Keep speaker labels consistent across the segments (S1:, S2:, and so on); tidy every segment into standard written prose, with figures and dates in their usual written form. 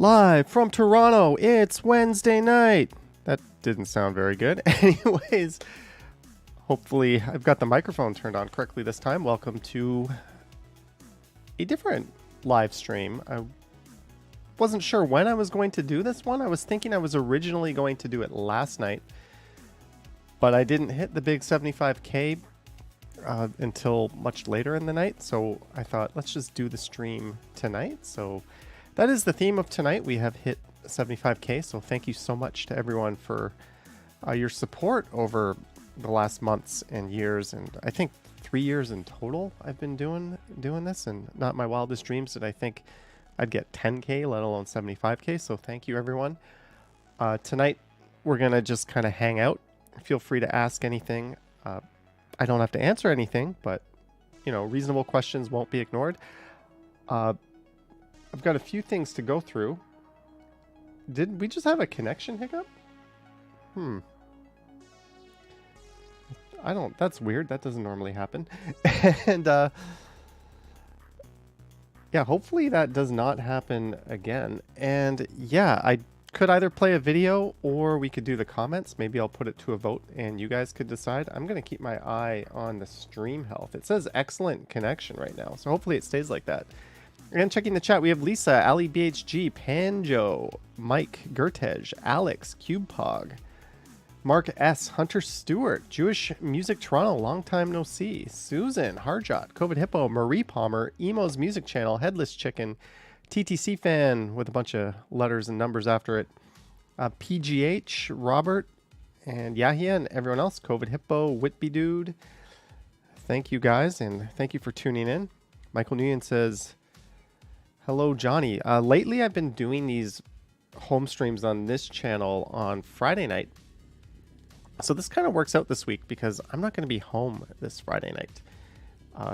S1: Live from Toronto, it's Wednesday night. That didn't sound very good. Anyways, hopefully I've got the microphone turned on correctly this time. Welcome to a different live stream. I wasn't sure when I was going to do this one. I was thinking I was originally going to do it last night, but I didn't hit the big 75K until much later in the night. So I thought, let's just do the stream tonight. So that is the theme of tonight. We have hit 75K, so thank you so much to everyone for your support over the last months and years, and I think 3 years in total I've been doing this, and not my wildest dreams did I think I'd get 10K, let alone 75K, so thank you everyone. Tonight we're gonna just kind of hang out. Feel free to ask anything. I don't have to answer anything, but you know, reasonable questions won't be ignored. I've got a few things to go through. Did we just have a connection hiccup? That's weird. That doesn't normally happen. And yeah, hopefully that does not happen again. And yeah, I could either play a video or we could do the comments. Maybe I'll put it to a vote and you guys could decide. I'm going to keep my eye on the stream health. It says excellent connection right now, so hopefully it stays like that. And checking the chat, we have Lisa, Ali BHG, Panjo, Mike, Gertej, Alex, CubePog, Mark S, Hunter Stewart, Jewish Music Toronto, long time no see, Susan, Harjot, COVID Hippo, Marie Palmer, Emo's Music Channel, Headless Chicken, TTC Fan with a bunch of letters and numbers after it, PGH, Robert, and Yahya, and everyone else, COVID Hippo, Whitby Dude. Thank you guys, and thank you for tuning in. Michael Nguyen says, hello, Johnny. Lately, I've been doing these home streams on this channel on Friday night. So this kind of works out this week because I'm not going to be home this Friday night.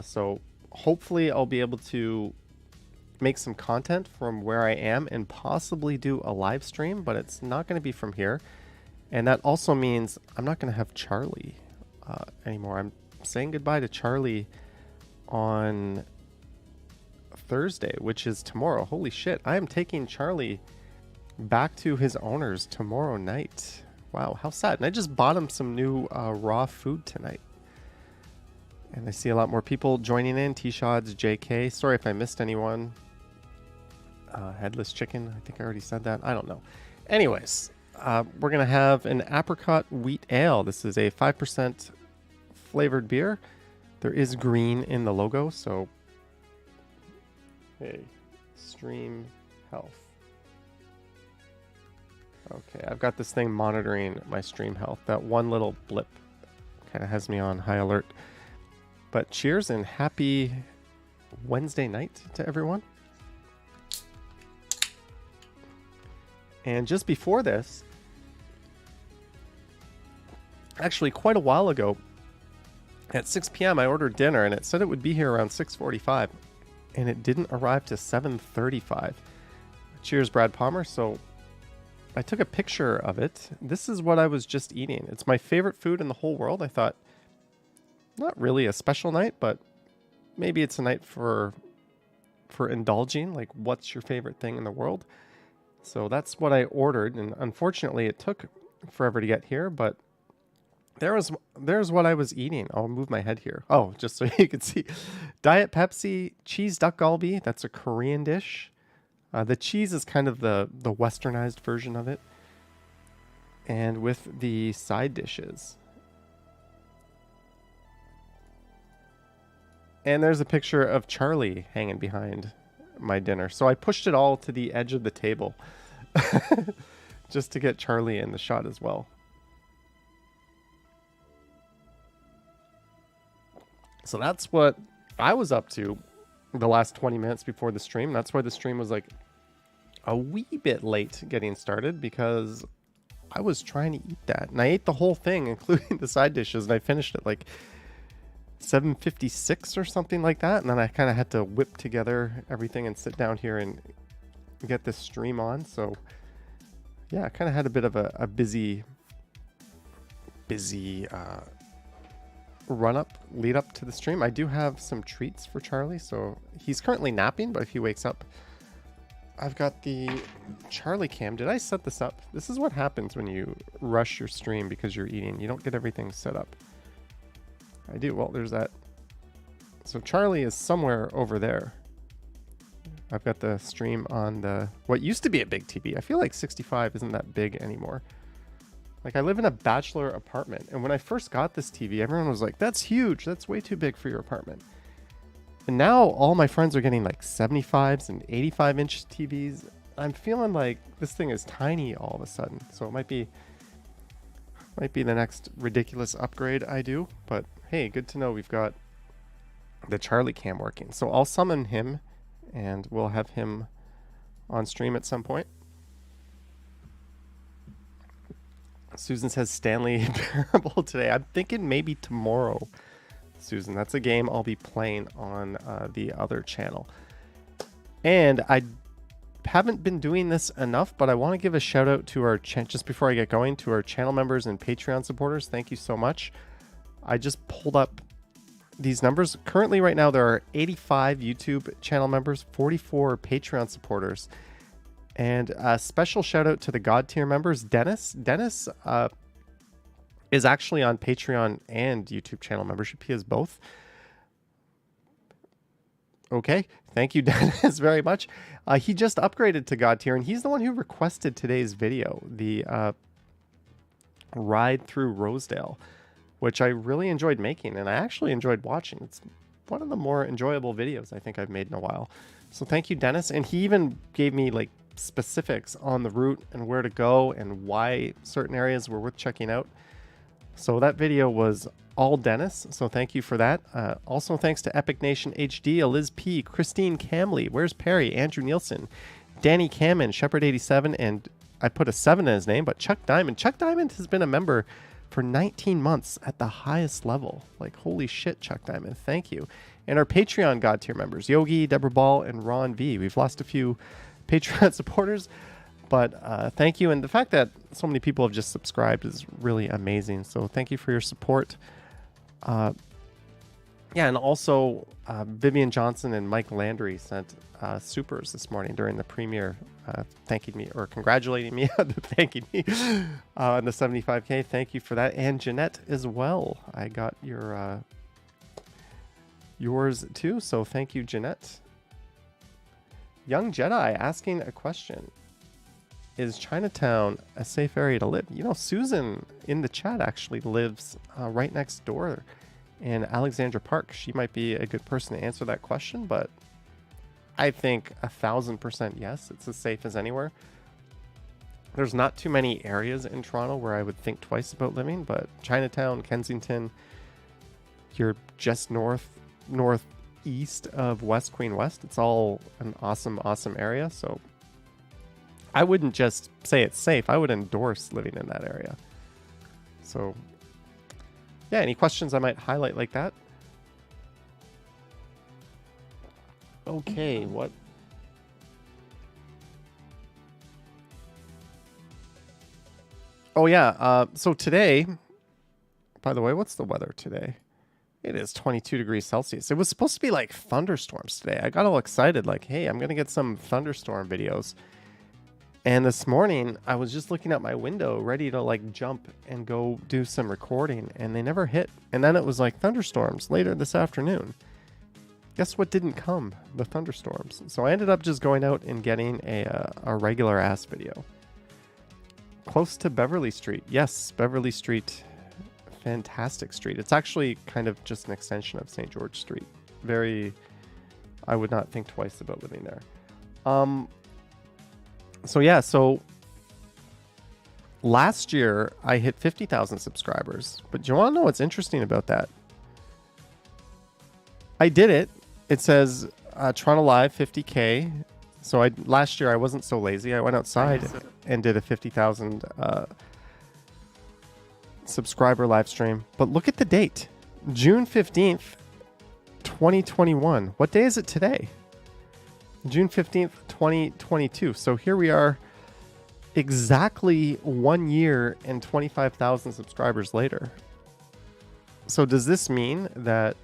S1: So hopefully I'll be able to make some content from where I am and possibly do a live stream, but it's not going to be from here. And that also means I'm not going to have Charlie anymore. I'm saying goodbye to Charlie on Thursday, which is tomorrow. Holy shit, I am taking Charlie back to his owners tomorrow night. Wow, how sad. And I just bought him some new raw food tonight. And I see a lot more people joining in. T-Shods, JK. Sorry if I missed anyone. Headless Chicken. I think I already said that. I don't know. Anyways, we're going to have an apricot wheat ale. This is a 5% flavored beer. There is green in the logo, so hey, stream health. Okay, I've got this thing monitoring my stream health. That one little blip kind of has me on high alert. But cheers and happy Wednesday night to everyone. And just before this, actually quite a while ago, at 6 p.m. I ordered dinner and it said it would be here around 6:45. And it didn't arrive to 7:35. Cheers, Brad Palmer. So I took a picture of it. This is what I was just eating. It's my favorite food in the whole world. I thought, not really a special night, but maybe it's a night for indulging. Like, what's your favorite thing in the world? So that's what I ordered, and unfortunately it took forever to get here, but there's what I was eating. I'll move my head here. Oh, just so you can see. Diet Pepsi, cheese duck galbi. That's a Korean dish. The cheese is kind of the westernized version of it. And with the side dishes. And there's a picture of Charlie hanging behind my dinner. So I pushed it all to the edge of the table. Just to get Charlie in the shot as well. So that's what I was up to the last 20 minutes before the stream. That's why the stream was like a wee bit late getting started, because I was trying to eat that. And I ate the whole thing, including the side dishes, and I finished at like 7:56 or something like that. And then I kind of had to whip together everything and sit down here and get this stream on. So yeah, I kind of had a bit of a busy lead up to the stream. I do have some treats for Charlie. So he's currently napping, but if he wakes up, I've got the Charlie cam. Did I set this up? This is what happens when you rush your stream because you're eating. You don't get everything set up. I do. Well, there's that. So Charlie is somewhere over there. I've got the stream on the what used to be a big TV. I feel like 65 isn't that big anymore. Like, I live in a bachelor apartment, and when I first got this TV, everyone was like, that's huge. That's way too big for your apartment. And now all my friends are getting like 75s and 85-inch TVs. I'm feeling like this thing is tiny all of a sudden. So it might be the next ridiculous upgrade I do. But hey, good to know we've got the Charlie cam working. So I'll summon him, and we'll have him on stream at some point. Susan says Stanley Parable today. I'm thinking maybe tomorrow, Susan. That's a game I'll be playing on the other channel. And I haven't been doing this enough, but I want to give a shout out to our just before I get going, to our channel members and Patreon supporters. Thank you so much. I just pulled up these numbers. Currently, right now, there are 85 YouTube channel members, 44 Patreon supporters. And a special shout out to the God tier members. Dennis is actually on Patreon and YouTube channel membership. He has both. Okay. Thank you, Dennis, very much. He just upgraded to God tier, and he's the one who requested today's video, the ride through Rosedale, which I really enjoyed making, and I actually enjoyed watching. It's one of the more enjoyable videos I think I've made in a while. So thank you, Dennis. And he even gave me like specifics on the route and where to go and why certain areas were worth checking out. So that video was all Dennis, so thank you for that. Also thanks to Epic Nation HD, Liz P, Christine Camley, Where's Perry, Andrew Nielsen, Danny Cammon, Shepard87, and I put a 7 in his name, but Chuck Diamond. Chuck Diamond has been a member for 19 months at the highest level. Like, holy shit, Chuck Diamond, thank you. And our Patreon God tier members, Yogi, Deborah Ball, and Ron V. We've lost a few Patreon supporters, but thank you. And the fact that so many people have just subscribed is really amazing. So thank you for your support. Yeah, and also Vivian Johnson and Mike Landry sent supers this morning during the premiere, thanking me or congratulating me on thanking me on the 75K. Thank you for that. And Jeanette as well. I got your yours too. So thank you, Jeanette. Young Jedi asking a question. Is Chinatown a safe area to live? You know, Susan in the chat actually lives right next door in Alexandra Park. She might be a good person to answer that question, but I think 1000% yes. It's as safe as anywhere. There's not too many areas in Toronto where I would think twice about living, but Chinatown, Kensington, you're just northeast of West Queen West. It's all an awesome area. So I wouldn't just say it's safe. I would endorse living in that area. So yeah, any questions I might highlight like that? Okay, what? Oh yeah, so today, by the way, what's the weather today? It is 22 degrees Celsius. It was supposed to be like thunderstorms today. I got all excited like, hey, I'm going to get some thunderstorm videos. And this morning, I was just looking out my window, ready to like jump and go do some recording, and they never hit. And then it was like thunderstorms later this afternoon. Guess what didn't come? The thunderstorms. So I ended up just going out and getting a regular ass video. Close to Beverly Street. Yes, Beverly Street. Fantastic street. It's actually kind of just an extension of St. George Street. I would not think twice about living there. So yeah, so last year I hit 50,000 subscribers. But do you want to know what's interesting about that? I did it. It says Toronto Live 50K. So last year I wasn't so lazy. I went outside and did a 50,000 subscriber live stream. But look at the date. June 15th, 2021. What day is it today? June 15th, 2022. So here we are exactly 1 year and 25,000 subscribers later. So does this mean that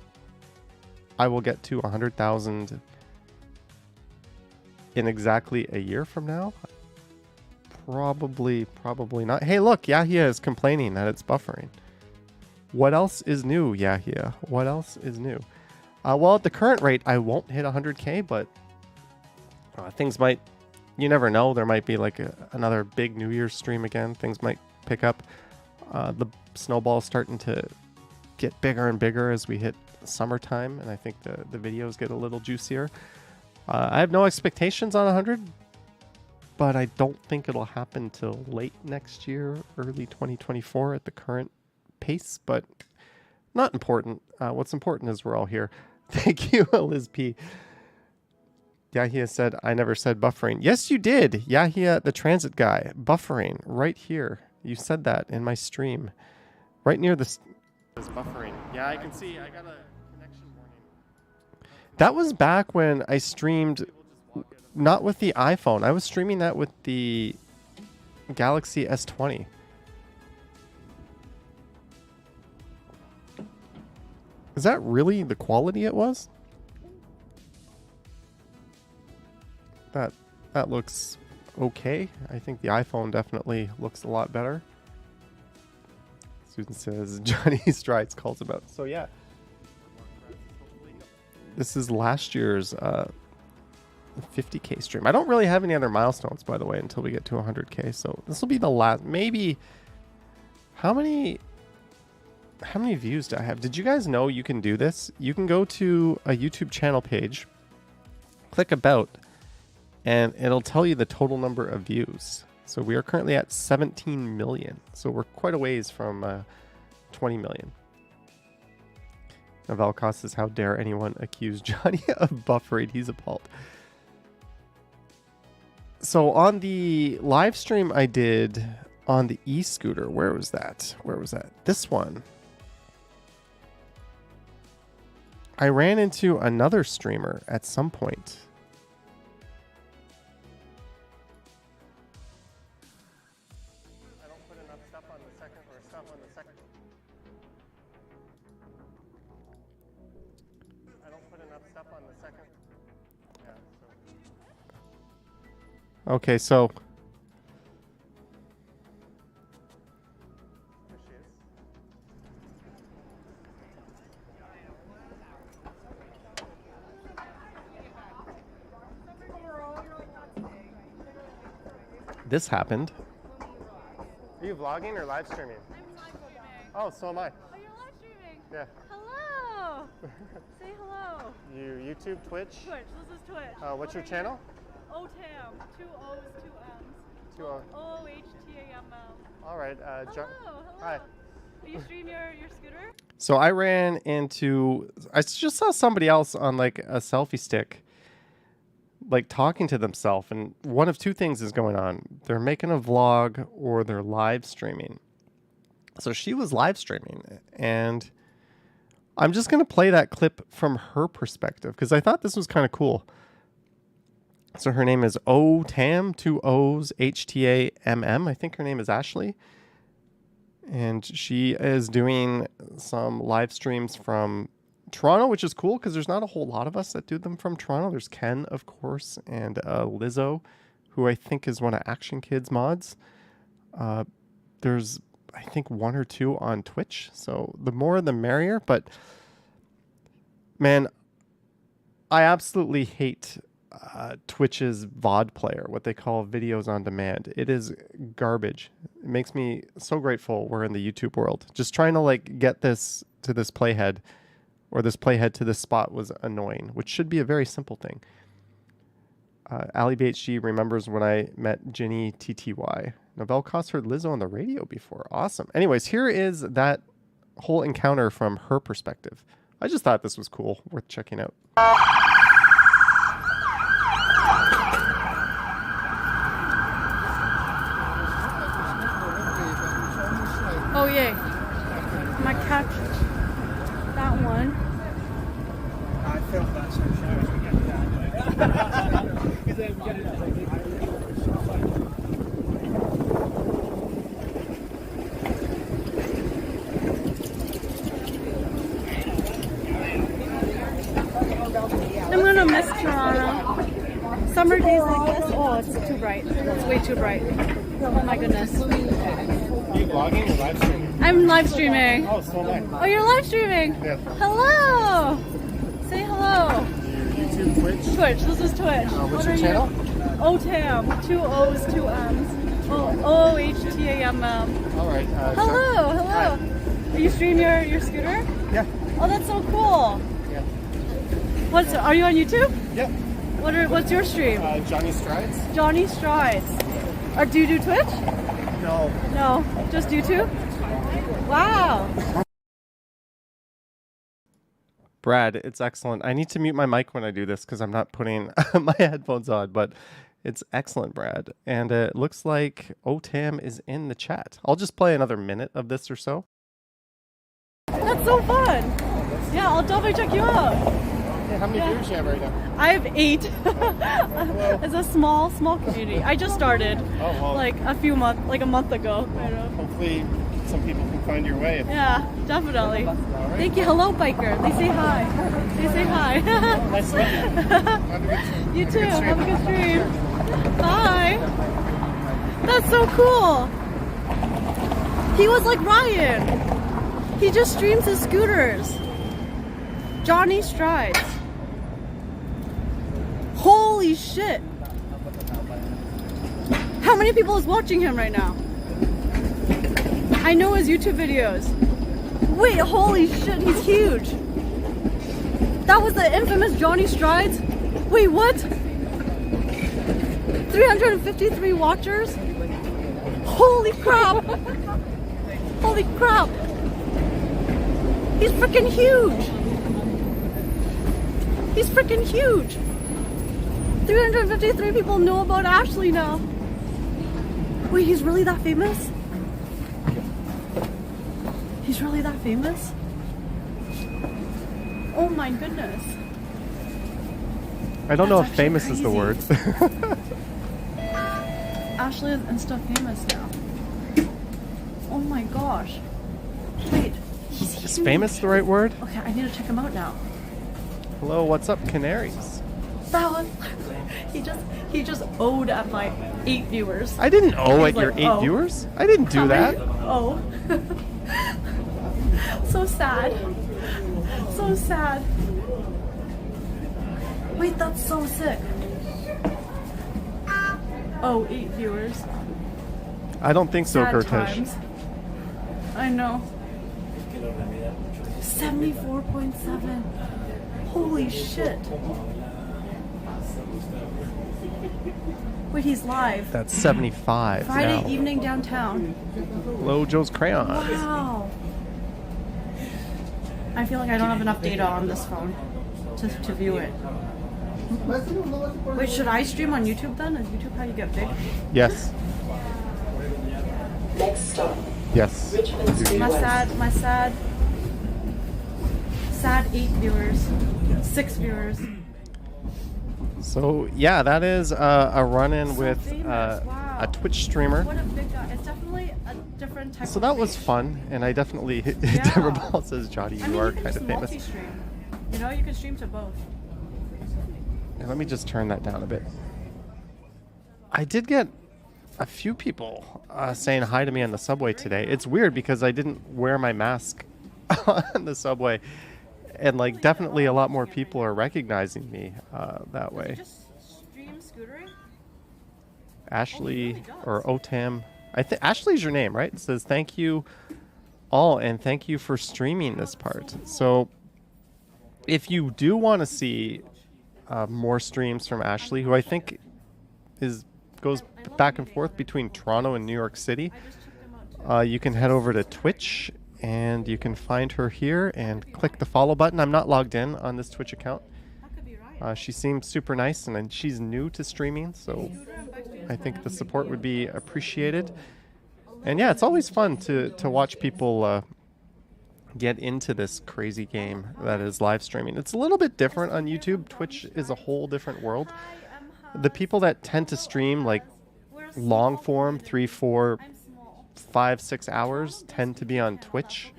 S1: I will get to 100,000 in exactly a year from now? Probably not. Hey, look, Yahya is complaining that it's buffering. What else is new, Yahya? What else is new? Well, at the current rate, I won't hit 100K, but things might, you never know. There might be like another big New Year's stream again. Things might pick up. The snowball's starting to get bigger and bigger as we hit summertime, and I think the videos get a little juicier. I have no expectations on 100, but I don't think it'll happen till late next year, early 2024 at the current pace, but not important. What's important is we're all here. Thank you, Liz P. Yahya said, I never said buffering. Yes, you did. Yahya, the transit guy. Buffering, right here. You said that in my stream. Right near the... buffering. Yeah, I can see. I got a connection warning. That was back when I streamed, not with the iPhone. I was streaming that with the Galaxy S20. Is that really the quality it was? That looks okay. I think the iPhone definitely looks a lot better. Susan says Johnny Strides calls him out. So yeah. This is last year's 50K stream. I don't really have any other milestones, by the way, until we get to 100K. So this will be the last. Maybe. How many views do I have? Did you guys know you can do this? You can go to a YouTube channel page, click about, and it'll tell you the total number of views. So we are currently at 17 million. So we're quite a ways from 20 million. Navelcos says, how dare anyone accuse Johnny of buffering? He's appalled. So on the live stream I did on the e-scooter, where was that? This one. I ran into another streamer at some point. I don't put enough stuff on the second or stuff on the second. I don't put enough stuff on the second. Yeah, so. Okay, so. There she is. This happened. Are you vlogging or live streaming?
S2: I'm live streaming.
S1: Oh, so am I.
S2: Oh, you're live streaming?
S1: Yeah.
S2: Hello. Say hello.
S1: You YouTube, Twitch?
S2: Twitch. This is Twitch.
S1: What's your channel?
S2: OTAM. 2 O's, 2 M's.
S1: 2 O.
S2: OOHTAML.
S1: All right.
S2: Hello.
S1: Hi.
S2: Do you stream your scooter?
S1: So I ran into, I just saw somebody else on like a selfie stick, like talking to themselves, and one of two things is going on. They're making a vlog or they're live streaming. So she was live streaming, and I'm just going to play that clip from her perspective because I thought this was kind of cool. So her name is OTAM, 2 O's, HTAMM. I think her name is Ashley. And she is doing some live streams from Toronto, which is cool because there's not a whole lot of us that do them from Toronto. There's Ken, of course, and Lizzo, who I think is one of Action Kids mods. There's, I think, 1 or 2 on Twitch. So the more the merrier. But, man, I absolutely hate Twitch's VOD player, what they call videos on demand. It is garbage. It makes me so grateful we're in the YouTube world. Just trying to like get this to this playhead, or this playhead to this spot, was annoying, which should be a very simple thing. Ali BHG remembers when I met Ginny TTY. Navelcos heard Lizzo on the radio before. Awesome. Anyways, here is that whole encounter from her perspective. I just thought this was cool, worth checking out.
S2: Oh, yay. My catch that one.
S3: I felt that so
S2: I'm gonna miss Toronto. Summer days like this. Oh, it's too bright. It's way too bright. Oh my goodness.
S1: Are you vlogging or live streaming?
S2: I'm live streaming.
S1: Oh, so am I.
S2: Oh, you're live streaming?
S1: Yeah.
S2: Hello. Say hello.
S1: YouTube, Twitch.
S2: Twitch. This is Twitch.
S1: What's your channel?
S2: OTAM. 2 O's, 2 M's. OHTAMM.
S1: All right.
S2: Hello. Hello.
S1: Hi.
S2: Are you streaming your scooter?
S1: Yeah.
S2: Oh, that's so cool.
S1: Yeah.
S2: Are you on YouTube?
S1: Yep.
S2: What's your stream?
S1: Johnny Strides?
S2: Johnny Strides. Or do you do Twitch?
S1: No.
S2: No, just YouTube? Wow.
S1: Brad, it's excellent. I need to mute my mic when I do this because I'm not putting my headphones on, but it's excellent, Brad. And it looks like OTAM is in the chat. I'll just play another minute of this or so.
S2: That's so fun. Yeah, I'll definitely check you out.
S1: Hey, how many viewers do you have right now?
S2: I have 8. It's a small community. I just started like a month ago. I don't know.
S1: Hopefully some people can find your way.
S2: Yeah, definitely. Thank you. Hello, biker. They say hi. They say hi.
S1: Nice to meet you. Have a good stream.
S2: You too. Have a good stream. Bye. That's so cool. He was like Ryan. He just streams his scooters. Johnny Strides. Holy shit. How many people is watching him right now? I know his YouTube videos. Wait, holy shit, he's huge. That was the infamous Johnny Strides? Wait, what? 353 watchers? Holy crap. Holy crap. He's freaking huge. He's freaking huge. 353 people know about Ashley now. Wait, he's really that famous? He's really that famous? Oh my goodness.
S1: I don't know
S2: That's
S1: if famous
S2: actually
S1: is the word.
S2: Ashley is Insta famous now. Oh my gosh. Wait, he's huge.
S1: Is famous the right word?
S2: Okay, I need to check him out now.
S1: Hello, what's up, Canaries?
S2: That was he just owed at my 8 viewers.
S1: I didn't owe at
S2: He's
S1: your
S2: like,
S1: 8
S2: oh.
S1: viewers. I didn't do that.
S2: Oh. So sad. So sad. Wait, that's so sick. Oh, 8 viewers.
S1: I don't think so,
S2: Sad
S1: Kurtesh.
S2: times. I know. 74.7. Holy shit. Wait, he's live.
S1: That's 75
S2: Friday
S1: now.
S2: evening downtown.
S1: Hello, Joe's Crayons.
S2: Wow. I feel like I don't have enough data on this phone to view it. Wait, should I stream on YouTube then? Is YouTube how you get big?
S1: Yes.
S4: Next stop.
S1: Yes.
S2: My sad 8 viewers. 6 viewers.
S1: So, yeah, that is a run-in
S2: So
S1: with
S2: famous, wow.
S1: a Twitch streamer.
S2: What a big guy. It's definitely a different type
S1: So
S2: of
S1: that was
S2: reach.
S1: fun, and I definitely
S2: Yeah.
S1: Deborah Ball says, Johnny,
S2: I
S1: you
S2: mean,
S1: are
S2: you can
S1: kind
S2: just
S1: of famous.
S2: multi-stream. You know, you can stream to both.
S1: And let me just turn that down a bit. I did get a few people saying hi to me on the subway today. It's weird because I didn't wear my mask on the subway, and like definitely a lot more people are recognizing me that way.
S2: Just stream scootering?
S1: Ashley or Otam. I think Ashley's your name, right? It says thank you all and thank you for streaming this part. So if you do want to see more streams from Ashley, who I think goes back and forth between Toronto and New York City, you can head over to Twitch and you can find her here and click the follow button. I'm not logged in on this Twitch account.
S2: That could be right.
S1: She seems super nice, and she's new to streaming, so I think the support would be appreciated. And yeah, it's always fun to watch people get into this crazy game that is live streaming. It's a little bit different on YouTube. Twitch is a whole different world. The people that tend to stream like long form, 3, 4, 5, 6 hours tend to be on Twitch.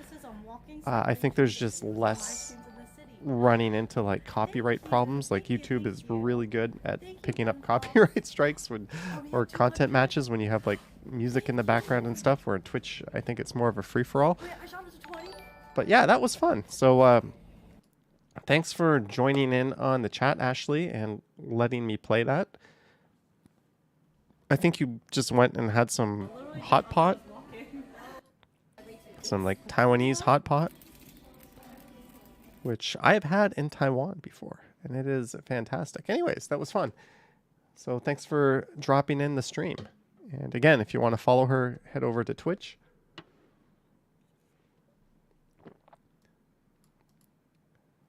S1: I think there's just less running into like copyright problems. Like YouTube is really good at picking up copyright strikes when, or content matches when you have like music in the background and stuff. Where Twitch, I think it's more of a free for all. But yeah, that was fun. So thanks for joining in on the chat, Ashley, and letting me play that. I think you just went and had some hot pot. Some like Taiwanese hot pot, which I have had in Taiwan before, and it is fantastic. Anyways, that was fun. So thanks for dropping in the stream. And again, if you want to follow her, head over to Twitch.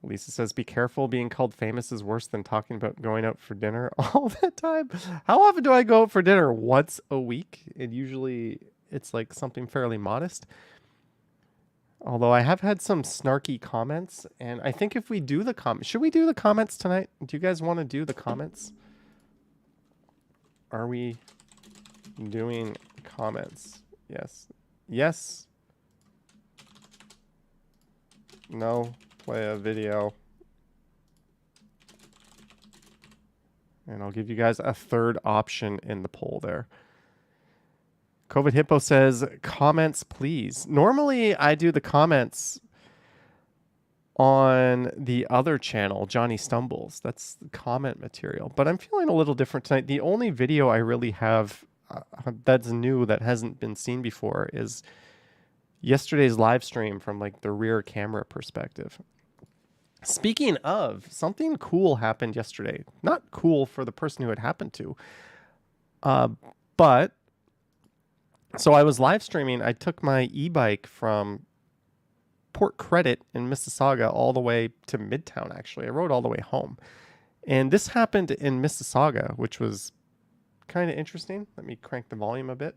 S1: Lisa says, be careful. Being called famous is worse than talking about going out for dinner all the time. How often do I go out for dinner? Once a week. And usually it's like something fairly modest. Although I have had some snarky comments. And I think if we do the comments, should we do the comments tonight? Do you guys want to do the comments? Are we doing comments? Yes. Yes. No. Play a video. And I'll give you guys a third option in the poll there. COVID Hippo says, comments, please. Normally, I do the comments on the other channel, Johnny Stumbles. That's the comment material. But I'm feeling a little different tonight. The only video I really have that's new that hasn't been seen before is yesterday's live stream from like the rear camera perspective. Speaking of, something cool happened yesterday. Not cool for the person who it happened to. But, so I was live streaming. I took my e-bike from Port Credit in Mississauga all the way to Midtown, actually. I rode all the way home. And this happened in Mississauga, which was kind of interesting. Let me crank the volume a bit.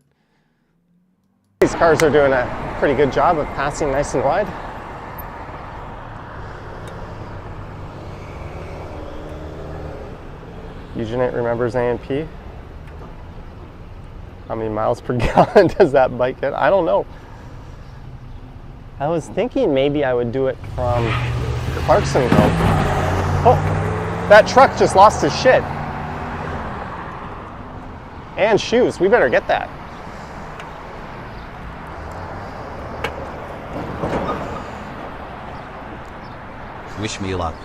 S1: These cars are doing a pretty good job of passing nice and wide. Eugenite remembers A&P. How many miles per gallon does that bike get? I don't know. I was thinking maybe I would do it from Clarksonville. Oh, that truck just lost his shit. And shoes. We better get that.
S4: Wish me luck.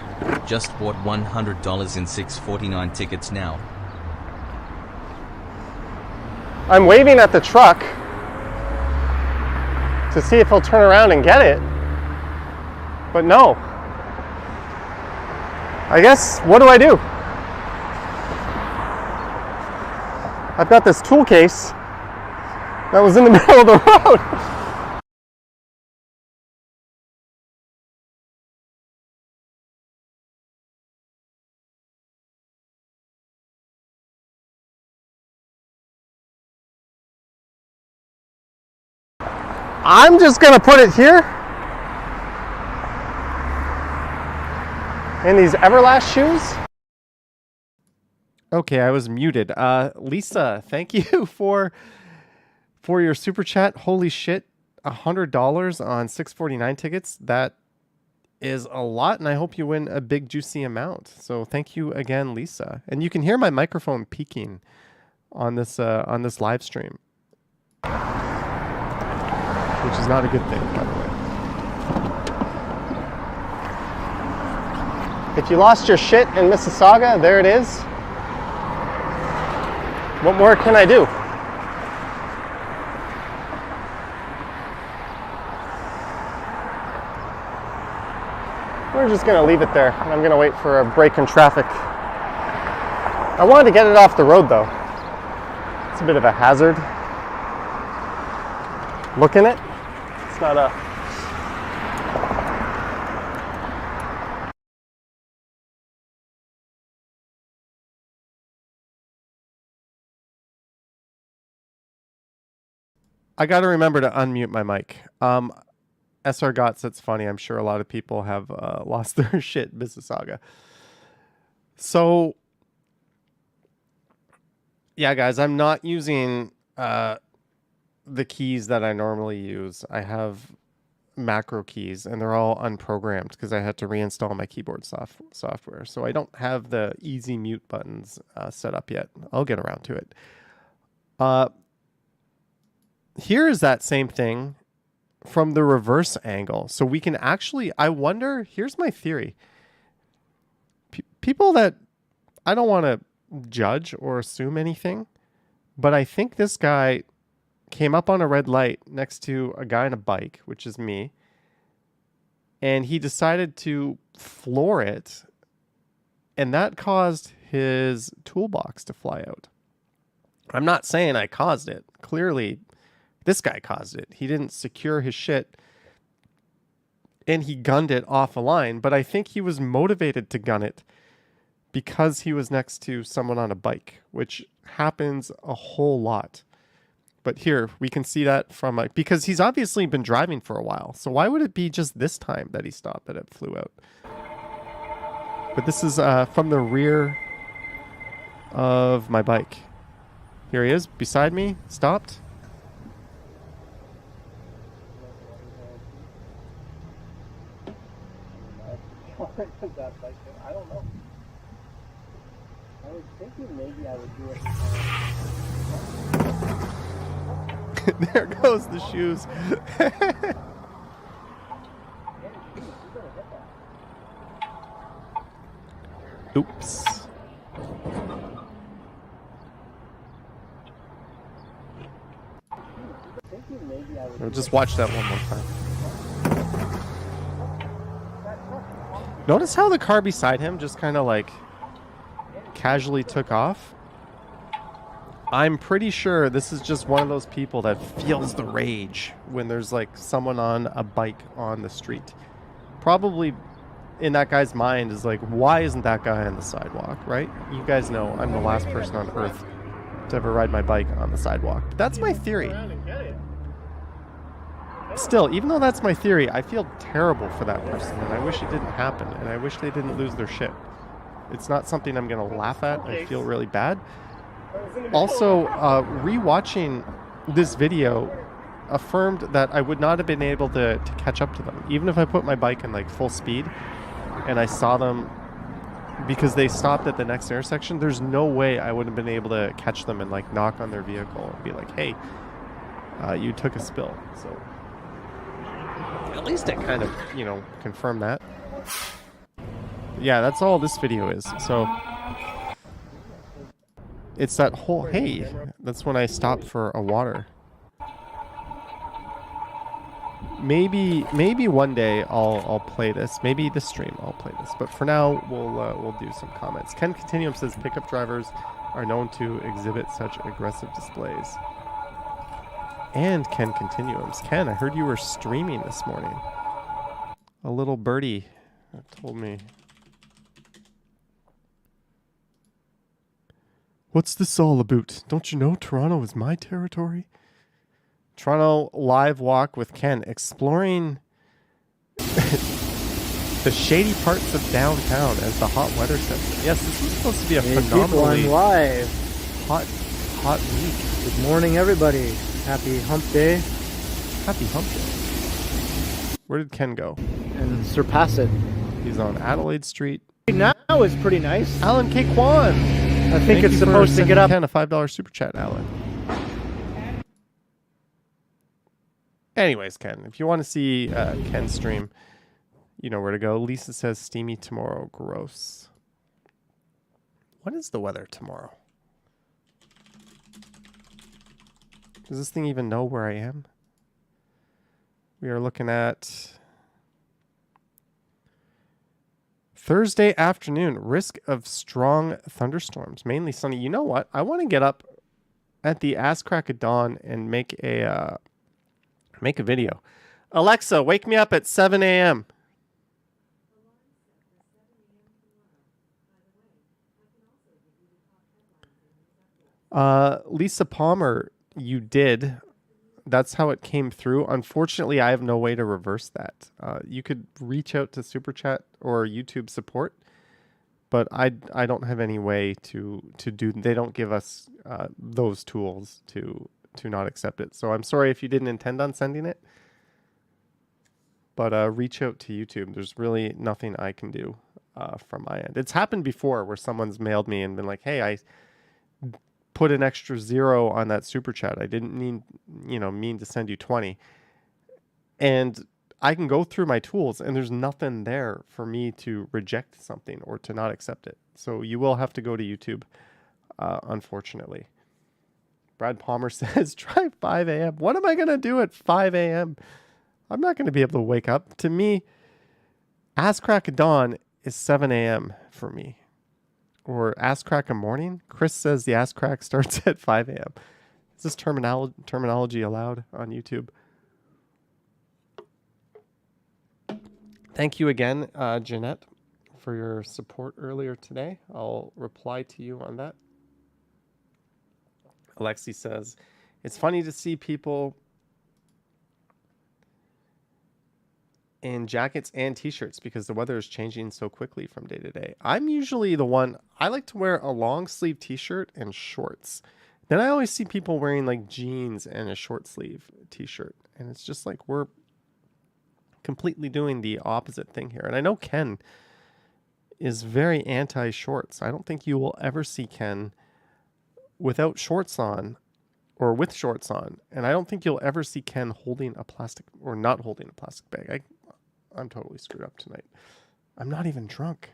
S4: Just bought $100 in 649 tickets now.
S1: I'm waving at the truck to see if he'll turn around and get it. But no. I guess, what do I do? I've got this tool case that was in the middle of the road. I'm just gonna put it here in these Everlast shoes. Okay, I was muted. Lisa, thank you for your super chat. Holy shit, $100 on 649 tickets. That is a lot, and I hope you win a big juicy amount. So thank you again, Lisa. And you can hear my microphone peaking on this live stream, which is not a good thing, by the way. If you lost your shit in Mississauga, there it is. What more can I do? We're just going to leave it there, and I'm going to wait for a break in traffic. I wanted to get it off the road, though. It's a bit of a hazard. Look in it. It's not a... I got to remember to unmute my mic. SR Gotts, that's funny. I'm sure a lot of people have lost their shit in Mississauga. So, yeah, guys, I'm not using the keys that I normally use. I have macro keys, and they're all unprogrammed because I had to reinstall my keyboard software. So I don't have the easy mute buttons set up yet. I'll get around to it. Here is that same thing from the reverse angle. So we can actually, I wonder, here's my theory. People that, I don't want to judge or assume anything, but I think this guy came up on a red light next to a guy on a bike, which is me, and he decided to floor it, and that caused his toolbox to fly out. I'm not saying I caused it. Clearly, this guy caused it. He didn't secure his shit, and he gunned it off a line, but I think he was motivated to gun it because he was next to someone on a bike, which happens a whole lot. But here, we can see that from, because he's obviously been driving for a while. So why would it be just this time that he stopped that it flew out? But this is from the rear of my bike. Here he is, beside me, stopped.
S5: I don't know. I was thinking maybe I would do it.
S1: There goes the shoes. Oops. I'll just watch that one more time. Notice how the car beside him just kind of like casually took off. I'm pretty sure this is just one of those people that feels the rage when there's like someone on a bike on the street. Probably in that guy's mind is like, why isn't that guy on the sidewalk, right? You guys know I'm the last person on earth to ever ride my bike on the sidewalk. But that's my theory. Still, even though that's my theory, I feel terrible for that person, and I wish it didn't happen, and I wish they didn't lose their shit. It's not something I'm going to laugh at. I feel really bad. Also, rewatching this video affirmed that I would not have been able to catch up to them. Even if I put my bike in like full speed and I saw them because they stopped at the next intersection, there's no way I would have been able to catch them and like knock on their vehicle and be like, hey, you took a spill. So at least it kind of, confirmed that. Yeah, that's all this video is. So it's that whole, hey, that's when I stopped for a water. Maybe one day I'll play this. Maybe this stream I'll play this. But for now, we'll do some comments. Ken Continuum says pickup drivers are known to exhibit such aggressive displays. And Ken Continuums. Ken, I heard you were streaming this morning. A little birdie told me. What's this all about? Don't you know Toronto is my territory? Toronto live walk with Ken, exploring the shady parts of downtown as the hot weather sets in. Yes, this was supposed to be a phenomenally
S5: people, I'm live.
S1: hot week.
S5: Good morning, everybody. Happy hump day.
S1: Happy hump day. Where did Ken go?
S5: And surpass it.
S1: He's on Adelaide Street.
S5: Now is pretty nice.
S1: Alan K. Kwan.
S5: I think it's supposed to get up.
S1: Ken a $5 super chat, Alan. Anyways, Ken, if you want to see Ken's stream, you know where to go. Lisa says steamy tomorrow. Gross. What is the weather tomorrow? Does this thing even know where I am? We are looking at Thursday afternoon. Risk of strong thunderstorms. Mainly sunny. You know what? I want to get up at the ass crack of dawn and make a video. Alexa, wake me up at 7 a.m. Lisa Palmer, you did. That's how it came through. Unfortunately, I have no way to reverse that. You could reach out to Super Chat or YouTube support, but I don't have any way to do. They don't give us those tools to not accept it. So I'm sorry if you didn't intend on sending it. but reach out to YouTube. There's really nothing I can do from my end. It's happened before where someone's mailed me and been like, hey, I put an extra 0 on that super chat. I didn't mean to send you 20. And I can go through my tools and there's nothing there for me to reject something or to not accept it. So you will have to go to YouTube, unfortunately. Brad Palmer says, try 5 a.m. What am I going to do at 5 a.m.? I'm not going to be able to wake up. To me, ass crack of dawn is 7 a.m. for me. Or ass crack of morning. Chris says the ass crack starts at 5 a.m. Is this terminology allowed on YouTube? Thank you again, Jeanette, for your support earlier today. I'll reply to you on that. Alexi says, it's funny to see people in jackets and t-shirts because the weather is changing so quickly from day to day. I'm usually the one, I like to wear a long sleeve t-shirt and shorts. Then I always see people wearing like jeans and a short sleeve t-shirt. And it's just like we're completely doing the opposite thing here. And I know Ken is very anti-shorts. I don't think you will ever see Ken without shorts on or with shorts on. And I don't think you'll ever see Ken holding a plastic or not holding a plastic bag. I'm totally screwed up tonight. I'm not even drunk.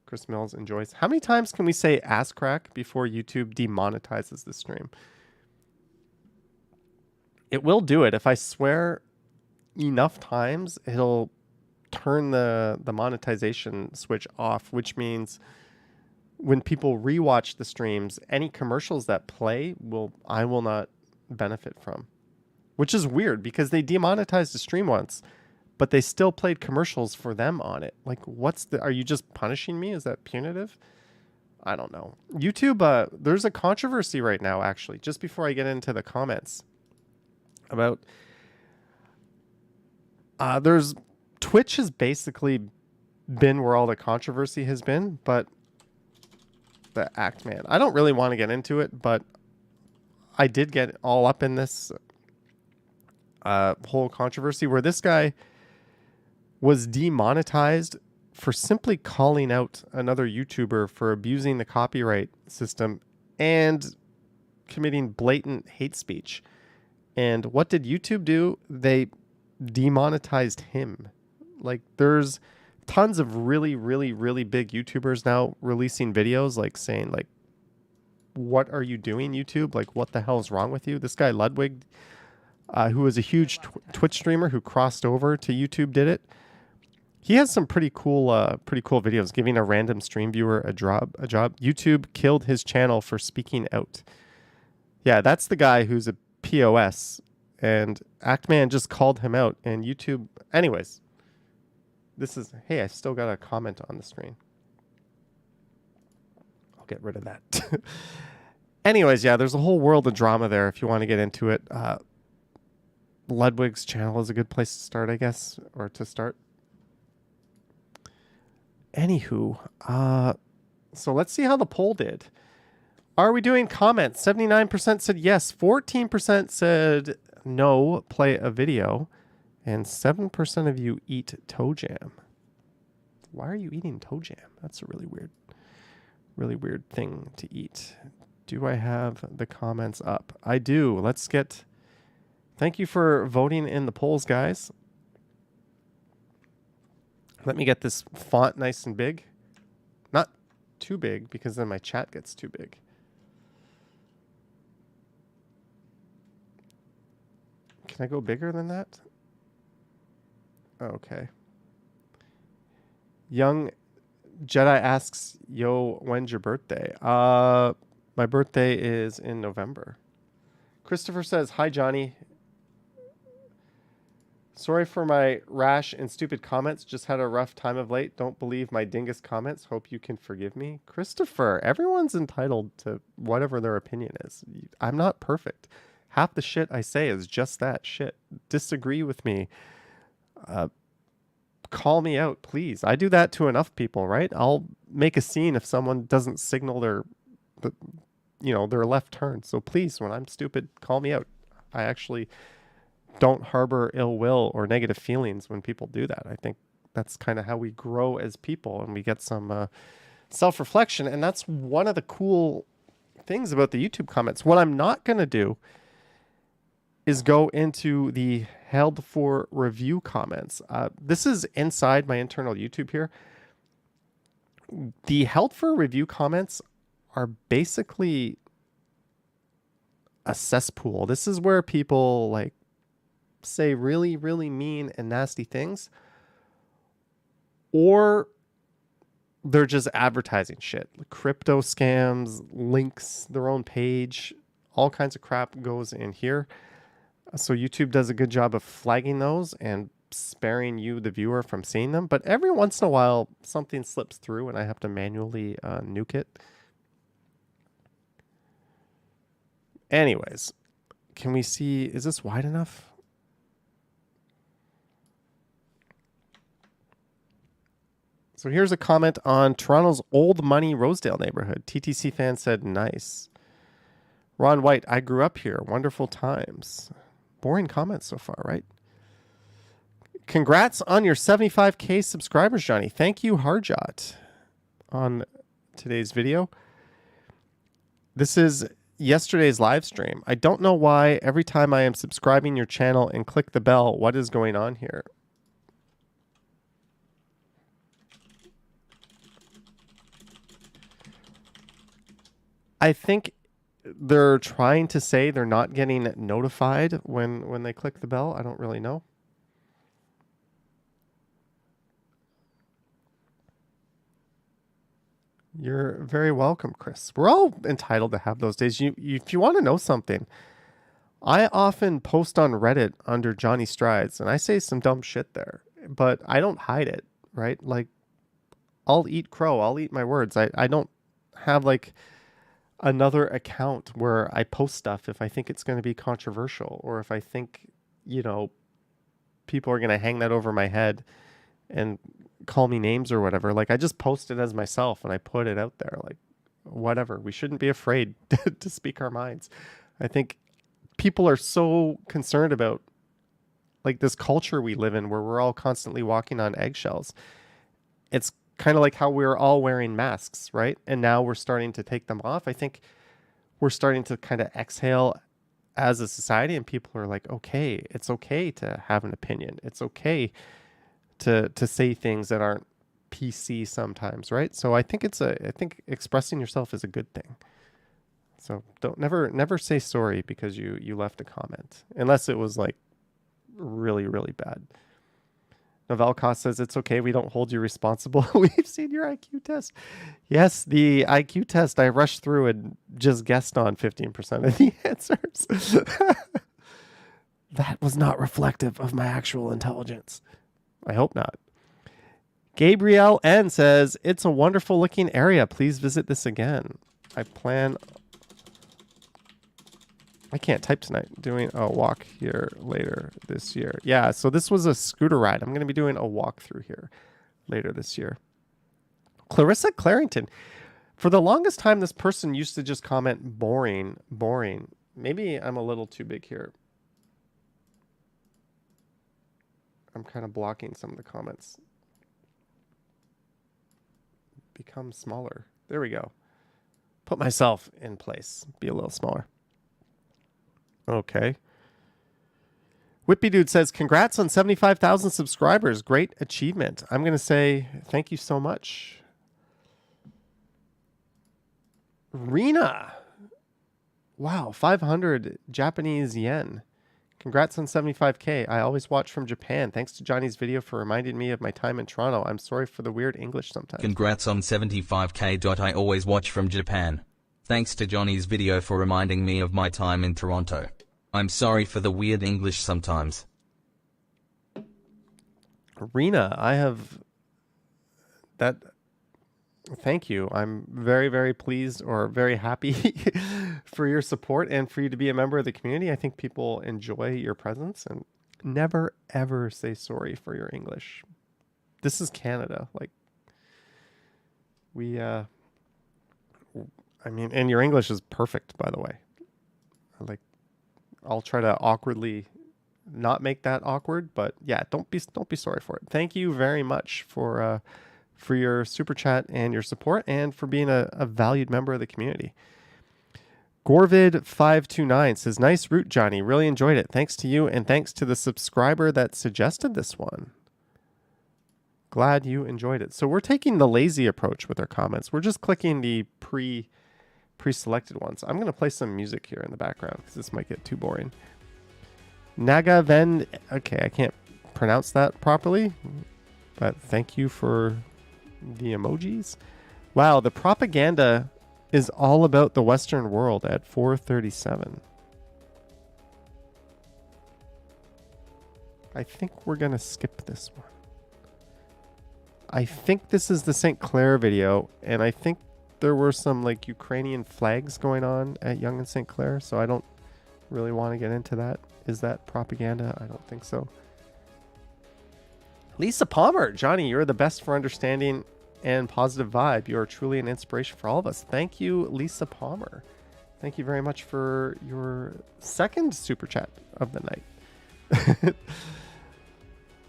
S1: Chris Mills enjoys. How many times can we say ass crack before YouTube demonetizes the stream? It will do it. If I swear enough times, it'll turn the monetization switch off, which means when people rewatch the streams, any commercials that play I will not benefit from, which is weird because they demonetized the stream once, but they still played commercials for them on it. Like, are you just punishing me? Is that punitive? I don't know. YouTube, there's a controversy right now, actually, just before I get into the comments about Twitch has basically been where all the controversy has been, but the Act Man, I don't really want to get into it, but I did get all up in this whole controversy where this guy was demonetized for simply calling out another YouTuber for abusing the copyright system and committing blatant hate speech. And what did YouTube do? They demonetized him. Like, there's tons of really, really, really big YouTubers now releasing videos like saying, like, what are you doing, YouTube? Like, what the hell is wrong with you? This guy Ludwig, who was a huge Twitch streamer who crossed over to YouTube, did it. He has some pretty cool videos giving a random stream viewer a job. YouTube killed his channel for speaking out. Yeah, that's the guy who's a POS, and Actman just called him out, and YouTube. Anyways, hey, I still got a comment on the screen. I'll get rid of that. Anyways, yeah, there's a whole world of drama there if you want to get into it. Ludwig's channel is a good place to start, I guess, or to start. Anywho, so let's see how the poll did. Are we doing comments? 79% said yes, 14% said no, play a video, and 7% of you eat toe jam. Why are you eating toe jam? That's a really weird thing to eat. Do I have the comments up? I do. Thank you for voting in the polls, guys. Let me get this font nice and big. Not too big, because then my chat gets too big. Can I go bigger than that? Okay. Young Jedi asks, yo, when's your birthday? My birthday is in November. Christopher says, hi, Johnny. Sorry for my rash and stupid comments. Just had a rough time of late. Don't believe my dingus comments. Hope you can forgive me. Christopher, everyone's entitled to whatever their opinion is. I'm not perfect. Half the shit I say is just that shit. Disagree with me. Call me out, please. I do that to enough people, right? I'll make a scene if someone doesn't signal their left turn. So please, when I'm stupid, call me out. I actually don't harbor ill will or negative feelings when people do that. I think that's kind of how we grow as people, and we get some self-reflection. And that's one of the cool things about the YouTube comments. What I'm not going to do is go into the held for review comments. This is inside my internal YouTube here. The held for review comments are basically a cesspool. This is where people like say really, really mean and nasty things, or they're just advertising shit, like crypto scams, links, their own page, all kinds of crap goes in here. So YouTube does a good job of flagging those and sparing you, the viewer, from seeing them. But every once in a while, something slips through and I have to manually nuke it. Anyways, can we see, is this wide enough? So here's a comment on Toronto's Old Money Rosedale neighborhood. TTC fan said, nice. Ron White, I grew up here. Wonderful times. Boring comments so far, right? Congrats on your 75K subscribers, Johnny. Thank you, Harjot, on today's video. This is yesterday's live stream. I don't know why every time I am subscribing your channel and click the bell, what is going on here? I think they're trying to say they're not getting notified when they click the bell. I don't really know. You're very welcome, Chris. We're all entitled to have those days. If you want to know something, I often post on Reddit under Johnny Strides, and I say some dumb shit there, but I don't hide it, right? Like, I'll eat crow. I'll eat my words. I don't have like another account where I post stuff if I think it's going to be controversial, or if I think, you know, people are going to hang that over my head and call me names or whatever. Like, I just post it as myself and I put it out there. Like, whatever. We shouldn't be afraid to speak our minds. I think people are so concerned about like this culture we live in where we're all constantly walking on eggshells. It's kind of like how we're all wearing masks, right? And now we're starting to take them off. I think we're starting to kind of exhale as a society, and people are like, okay, it's okay to have an opinion. It's okay to say things that aren't PC sometimes, right? So I think I think expressing yourself is a good thing. So never say sorry because you left a comment, unless it was like really, really bad. Novelcost says, it's okay. We don't hold you responsible. We've seen your IQ test. Yes, the IQ test, I rushed through and just guessed on 15% of the answers. That was not reflective of my actual intelligence. I hope not. Gabrielle N says, it's a wonderful looking area. Please visit this again. I can't type tonight. Doing a walk here later this year. Yeah, so this was a scooter ride. I'm going to be doing a walk through here later this year. Clarissa Clarington. For the longest time, this person used to just comment boring, boring. Maybe I'm a little too big here. I'm kind of blocking some of the comments. Become smaller. There we go. Put myself in place. Be a little smaller. Okay. Whippy Dude says, congrats on 75,000 subscribers. Great achievement. I'm going to say thank you so much. Rena. Wow, 500 Japanese yen. Congrats on 75K. I always watch from Japan. Thanks to Johnny's video for reminding me of my time in Toronto. I'm sorry for the weird English sometimes.
S4: Congrats on 75K. I always watch from Japan. Thanks to Johnny's video for reminding me of my time in Toronto. I'm sorry for the weird English sometimes.
S1: Rena, I have that. Thank you. I'm very, very pleased or very happy for your support and for you to be a member of the community. I think people enjoy your presence, and never, ever say sorry for your English. This is Canada. Like, I mean, and your English is perfect, by the way. I'll try to awkwardly not make that awkward. But yeah, don't be sorry for it. Thank you very much for your super chat and your support, and for being a valued member of the community. Gorvid529 says, nice route, Johnny. Really enjoyed it. Thanks to you, and thanks to the subscriber that suggested this one. Glad you enjoyed it. So we're taking the lazy approach with our comments. We're just clicking the pre-selected ones. I'm going to play some music here in the background because this might get too boring. Nagaven, okay, I can't pronounce that properly, but thank you for the emojis. Wow, the propaganda is all about the Western world at 4:37. I think we're going to skip this one. I think this is the St. Clair video, and I think there were some like Ukrainian flags going on at Yonge and St. Clair, so I don't really want to get into that. Is that propaganda? I don't think so. Lisa Palmer, Johnny, you're the best for understanding and positive vibe. You are truly an inspiration for all of us. Thank you, Lisa Palmer. Thank you very much for your second super chat of the night.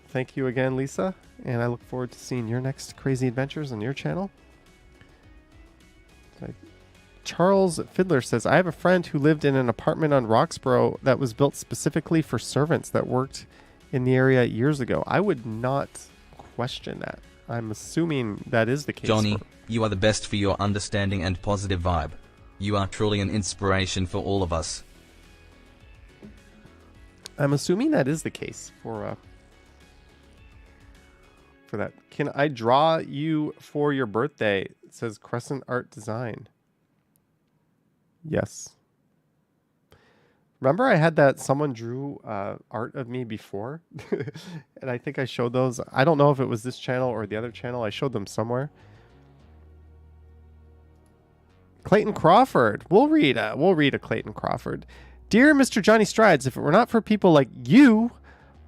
S1: Thank you again, Lisa, and I look forward to seeing your next crazy adventures on your channel. Charles Fiddler says, I have a friend who lived in an apartment on Roxborough that was built specifically for servants that worked in the area years ago. I would not question that. I'm assuming that is the case.
S4: Johnny, you are the best for your understanding and positive vibe. You are truly an inspiration for all of us.
S1: I'm assuming that is the case for that. Can I draw you for your birthday? It says Crescent Art Design. Yes. Remember I had that someone drew art of me before? And I think I showed those. I don't know if it was this channel or the other channel. I showed them somewhere. Clayton Crawford. We'll read a Clayton Crawford. Dear Mr. Johnny Strides, if it were not for people like you,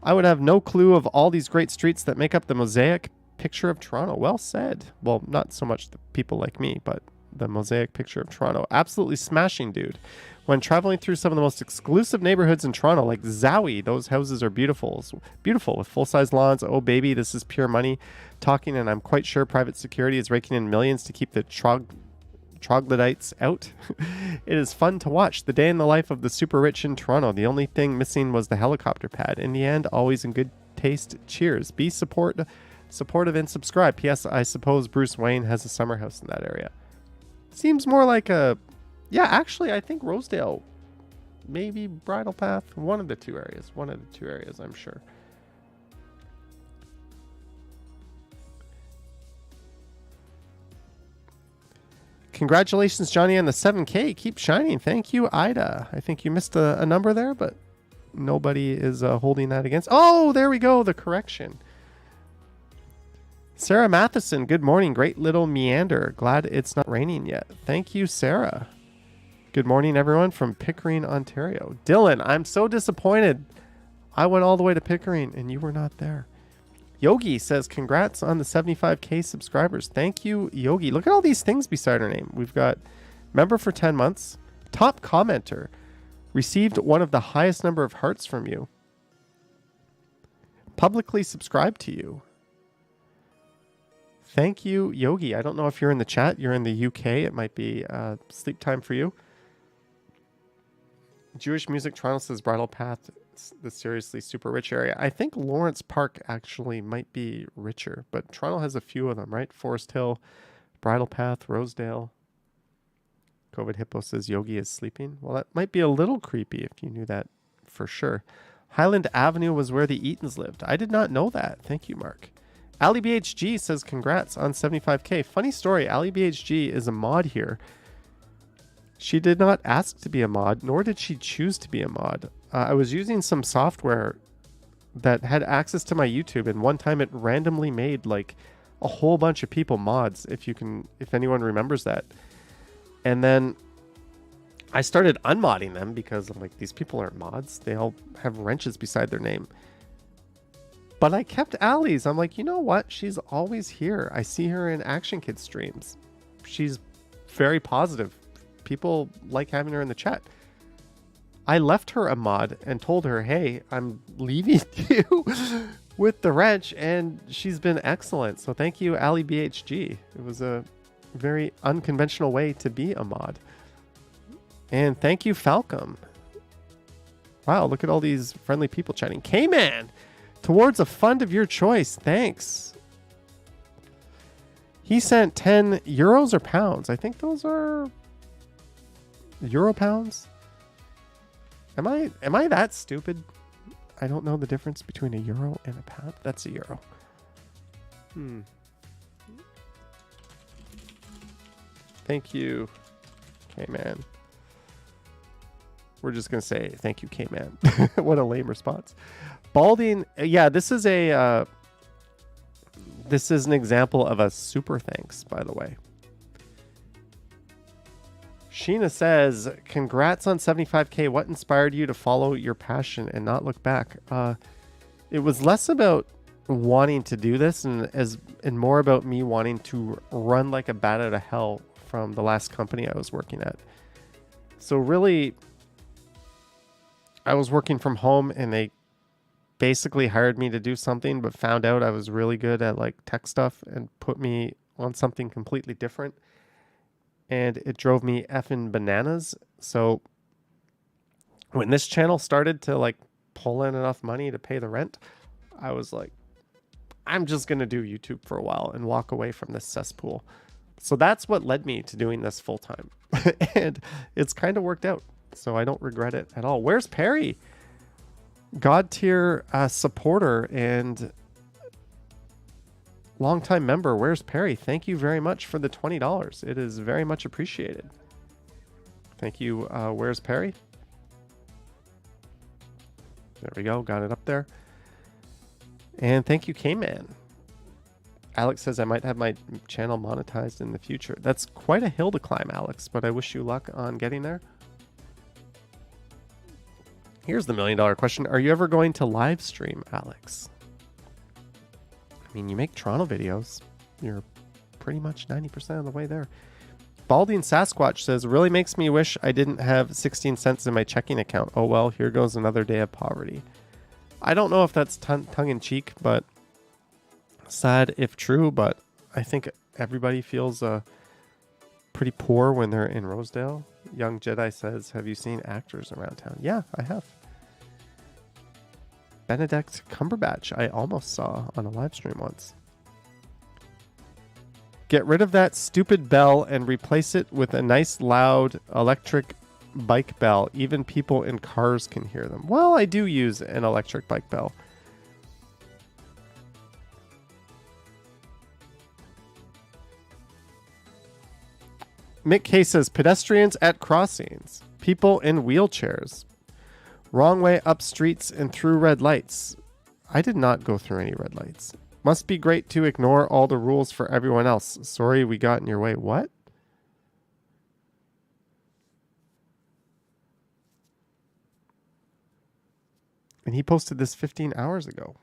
S1: I would have no clue of all these great streets that make up the mosaic picture of Toronto. Well said. Well, not so much the people like me, but the mosaic picture of Toronto. Absolutely smashing, dude. When traveling through some of the most exclusive neighborhoods in Toronto, like Zowie, those houses are beautiful with full-size lawns. Oh, baby, this is pure money talking, and I'm quite sure private security is raking in millions to keep the troglodytes out. It is fun to watch. The day in the life of the super rich in Toronto. The only thing missing was the helicopter pad. In the end, always in good taste. Cheers. Be supportive and subscribe. P.S. I suppose Bruce Wayne has a summer house in that area. Seems more like a... Yeah, actually, I think Rosedale, maybe Bridle Path, one of the two areas, I'm sure. Congratulations, Johnny, on the 7K. Keep shining. Thank you, Ida. I think you missed a number there, but nobody is holding that against. Oh, there we go, the correction. Sarah Matheson, good morning. Great little meander. Glad it's not raining yet. Thank you, Sarah. Good morning, everyone, from Pickering, Ontario. Dylan, I'm so disappointed. I went all the way to Pickering, and you were not there. Yogi says, congrats on the 75K subscribers. Thank you, Yogi. Look at all these things beside our name. We've got member for 10 months, top commenter, received one of the highest number of hearts from you, publicly subscribed to you. Thank you, Yogi. I don't know if you're in the chat. You're in the UK. It might be sleep time for you. Jewish Music Toronto says Bridle Path, the seriously super rich area. I think Lawrence Park actually might be richer, but Toronto has a few of them, right? Forest Hill, Bridle Path, Rosedale. COVID Hippo says Yogi is sleeping. Well, that might be a little creepy if you knew that for sure. Highland Avenue was where the Eatons lived. I did not know that. Thank you, Mark. Ali BHG says congrats on 75K. Funny story, Ali BHG is a mod here. She did not ask to be a mod, nor did she choose to be a mod. I was using some software that had access to my YouTube, and one time it randomly made like a whole bunch of people mods, if anyone remembers that. And then I started unmodding them because I'm like, these people aren't mods. They all have wrenches beside their name. But I kept Ali's. I'm like, you know what? She's always here. I see her in Action Kids streams. She's very positive. People like having her in the chat. I left her a mod and told her, hey, I'm leaving you with the wrench, and she's been excellent. So thank you, Ali BHG. It was a very unconventional way to be a mod. And thank you, Falcom. Wow, look at all these friendly people chatting. K-Man, towards a fund of your choice. Thanks. He sent 10 euros or pounds. I think those are euro pounds. Am I that stupid? I don't know the difference between a euro and a pound. That's a euro. Thank you, K-Man. We're just going to say thank you, K-Man. What a lame response. Balding. Yeah, this is an example of a super thanks, by the way. Sheena says, congrats on 75K. What inspired you to follow your passion and not look back? It was less about wanting to do this and more about me wanting to run like a bat out of hell from the last company I was working at. So really, I was working from home and they basically hired me to do something, but found out I was really good at like tech stuff and put me on something completely different. And it drove me effing bananas. So when this channel started to like pull in enough money to pay the rent, I was like, I'm just going to do YouTube for a while and walk away from this cesspool. So that's what led me to doing this full time. And it's kind of worked out. So I don't regret it at all. Where's Perry? God tier supporter and longtime member. Where's Perry? Thank you very much for the $20. It is very much appreciated. Thank you. Where's Perry? There we go. Got it up there. And thank you, K-Man. Alex says I might have my channel monetized in the future. That's quite a hill to climb, Alex, but I wish you luck on getting there. Here's the $1 million question. Are you ever going to live stream, Alex? I mean, you make Toronto videos. You're pretty much 90% of the way there. Balding Sasquatch says, really makes me wish I didn't have 16 cents in my checking account. Oh, well, here goes another day of poverty. I don't know if that's tongue-in-cheek, but sad if true, but I think everybody feels pretty poor when they're in Rosedale. Young Jedi says, have you seen actors around town? Yeah, I have. Benedict Cumberbatch, I almost saw on a live stream once. Get rid of that stupid bell and replace it with a nice loud electric bike bell. Even people in cars can hear them. Well, I do use an electric bike bell. Mick K says, pedestrians at crossings, people in wheelchairs, wrong way up streets and through red lights. I did not go through any red lights. Must be great to ignore all the rules for everyone else. Sorry we got in your way. What? And he posted this 15 hours ago.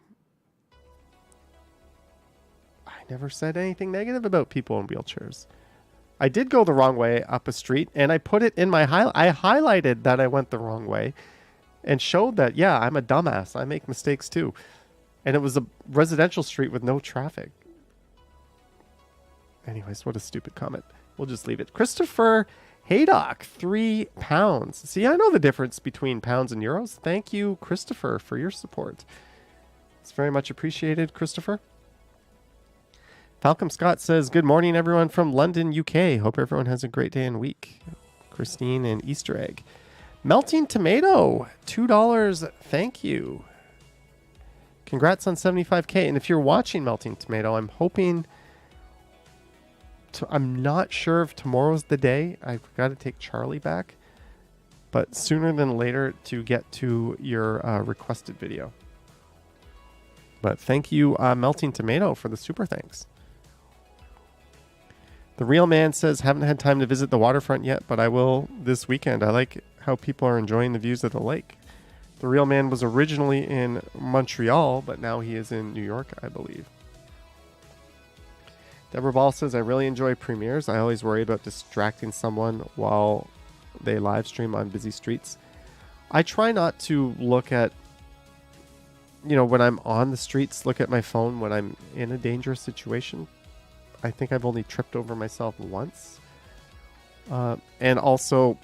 S1: I never said anything negative about people in wheelchairs. I did go the wrong way up a street, and I put it in my I highlighted that I went the wrong way and showed that, yeah, I'm a dumbass. I make mistakes too. And it was a residential street with no traffic. Anyways, what a stupid comment. We'll just leave it. Christopher Haydock, £3. See, I know the difference between pounds and euros. Thank you, Christopher, for your support. It's very much appreciated, Christopher. Falcom Scott says, good morning, everyone from London, UK. Hope everyone has a great day and week. Christine and Easter egg. Melting Tomato, $2. Thank you. Congrats on 75K. And if you're watching Melting Tomato, I'm hoping I'm not sure if tomorrow's the day. I've got to take Charlie back, but sooner than later to get to your requested video. But thank you, Melting Tomato, for the super thanks. The Real Man says, haven't had time to visit the waterfront yet, but I will this weekend. I like how people are enjoying the views of the lake. The Real Man was originally in Montreal, but now he is in New York, I believe. Deborah Ball says, I really enjoy premieres. I always worry about distracting someone while they live stream on busy streets. I try not to look at, when I'm on the streets, look at my phone when I'm in a dangerous situation. I think I've only tripped over myself once. And also,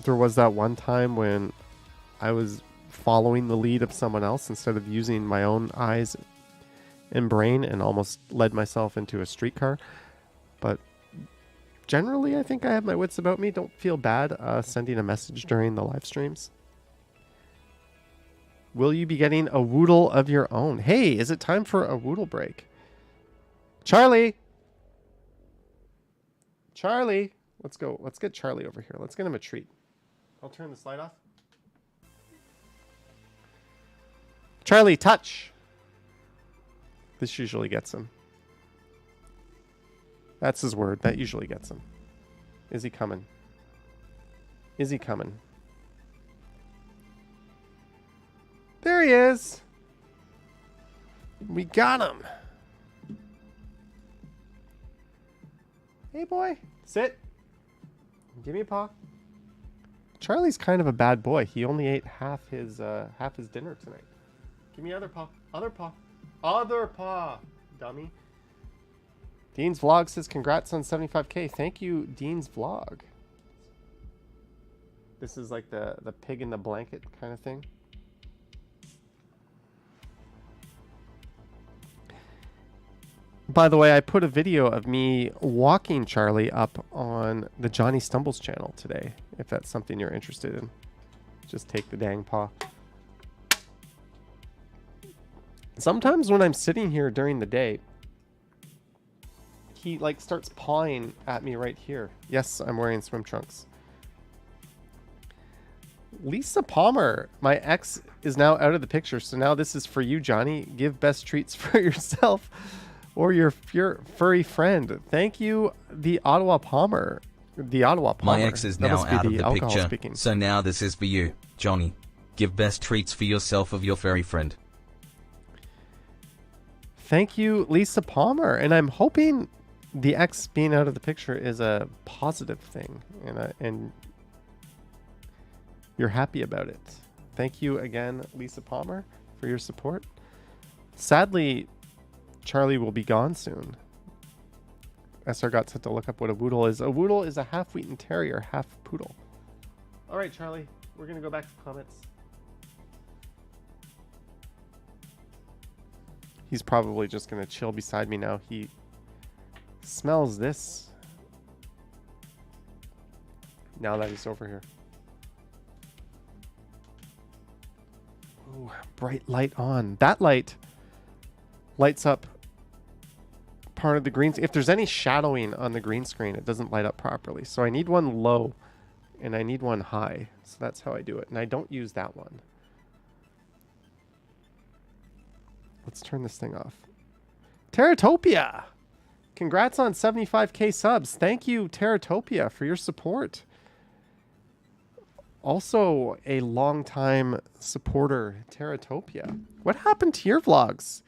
S1: there was that one time when I was following the lead of someone else instead of using my own eyes and brain, and almost led myself into a streetcar. But generally, I think I have my wits about me. Don't feel bad sending a message during the live streams. Will you be getting a Woodle of your own? Hey, is it time for a Woodle break? Charlie! Charlie! Let's go. Let's get Charlie over here. Let's get him a treat. I'll turn the slide off. Charlie, touch! This usually gets him. That's his word. That usually gets him. Is he coming? Is he coming? There he is! We got him! Hey boy, sit. Give me a paw. Charlie's kind of a bad boy. He only ate half his dinner tonight. Give me other paw. Other paw. Other paw, dummy. Dean's Vlog says congrats on 75k. Thank you, Dean's Vlog. This is like the pig in the blanket kind of thing. By the way, I put a video of me walking Charlie up on the Johnny Stumbles channel today, if that's something you're interested in. Just take the dang paw. Sometimes when I'm sitting here during the day, he like starts pawing at me right here. Yes, I'm wearing swim trunks. Lisa Palmer, my ex, is now out of the picture, so now this is for you, Johnny. Give best treats for yourself or your furry friend. Thank you, the Ottawa Palmer. The Ottawa Palmer.
S4: My ex is now out of the picture, speaking. So now this is for you, Johnny. Give best treats for yourself of your furry friend.
S1: Thank you, Lisa Palmer. And I'm hoping the ex being out of the picture is a positive thing, and you're happy about it. Thank you again, Lisa Palmer, for your support. Sadly, Charlie will be gone soon. SR got set to look up what a Woodle is. A Woodle is a half Wheaten Terrier, half Poodle. All right, Charlie, we're going to go back to comments. He's probably just going to chill beside me now. He smells this now that he's over here. Ooh, bright light on. That light lights up part of the green. If there's any shadowing on the green screen, it doesn't light up properly. So I need one low and I need one high. So that's how I do it. And I don't use that one. Let's turn this thing off. Terratopia! Congrats on 75k subs. Thank you, Terratopia, for your support. Also a long-time supporter, Terratopia. What happened to your vlogs?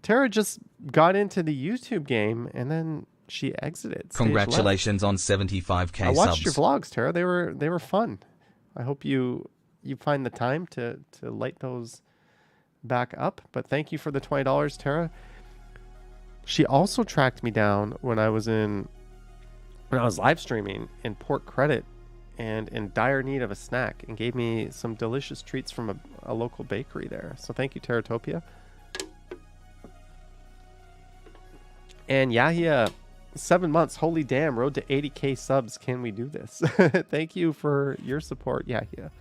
S1: Tara just got into the YouTube game and then she exited.
S4: Congratulations on 75k subs.
S1: I watched your vlogs, Tara. They were fun. I hope you find the time to light those back up. But thank you for the $20, Tara. She also tracked me down when I was live streaming in Port Credit and in dire need of a snack, and gave me some delicious treats from a local bakery there. So thank you, Terratopia. And Yahya, 7 months. Holy damn, road to 80k subs. Can we do this? Thank you for your support, Yahya.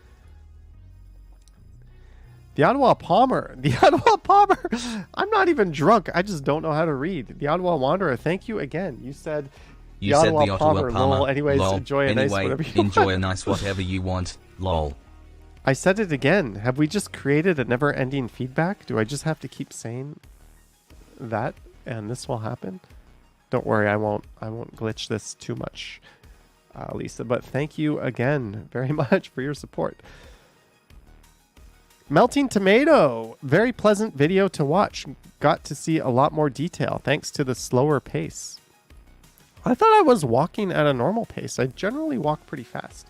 S1: The Ottawa Palmer. The Ottawa Palmer. I'm not even drunk. I just don't know how to read. The Ottawa Wanderer. Thank you again. You said the Ottawa Palmer. Lol. Anyways,
S4: lol.
S1: Enjoy a nice whatever you
S4: enjoy
S1: want.
S4: a nice whatever you want. Lol.
S1: I said it again. Have we just created a never-ending feedback? Do I just have to keep saying that and this will happen? Don't worry, I won't glitch this too much, Lisa. But thank you again very much for your support. Melting Tomato. Very pleasant video to watch. Got to see a lot more detail thanks to the slower pace. I thought I was walking at a normal pace. I generally walk pretty fast.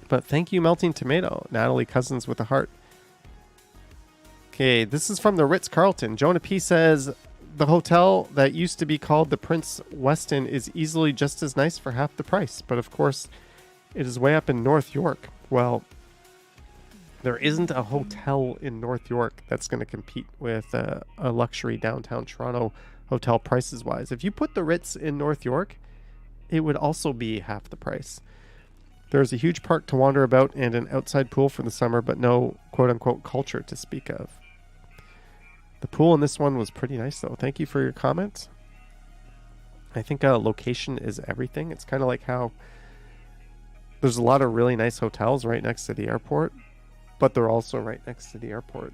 S1: But thank you, Melting Tomato. Natalie Cousins with a heart. Okay, this is from the Ritz-Carlton. Jonah P says, the hotel that used to be called the Prince Weston is easily just as nice for half the price. But of course, it is way up in North York. Well, there isn't a hotel in North York that's going to compete with a luxury downtown Toronto hotel prices-wise. If you put the Ritz in North York, it would also be half the price. There's a huge park to wander about and an outside pool for the summer, but no quote-unquote culture to speak of. The pool in this one was pretty nice, though. Thank you for your comments. I think location is everything. It's kind of like how there's a lot of really nice hotels right next to the airport, but they're also right next to the airport.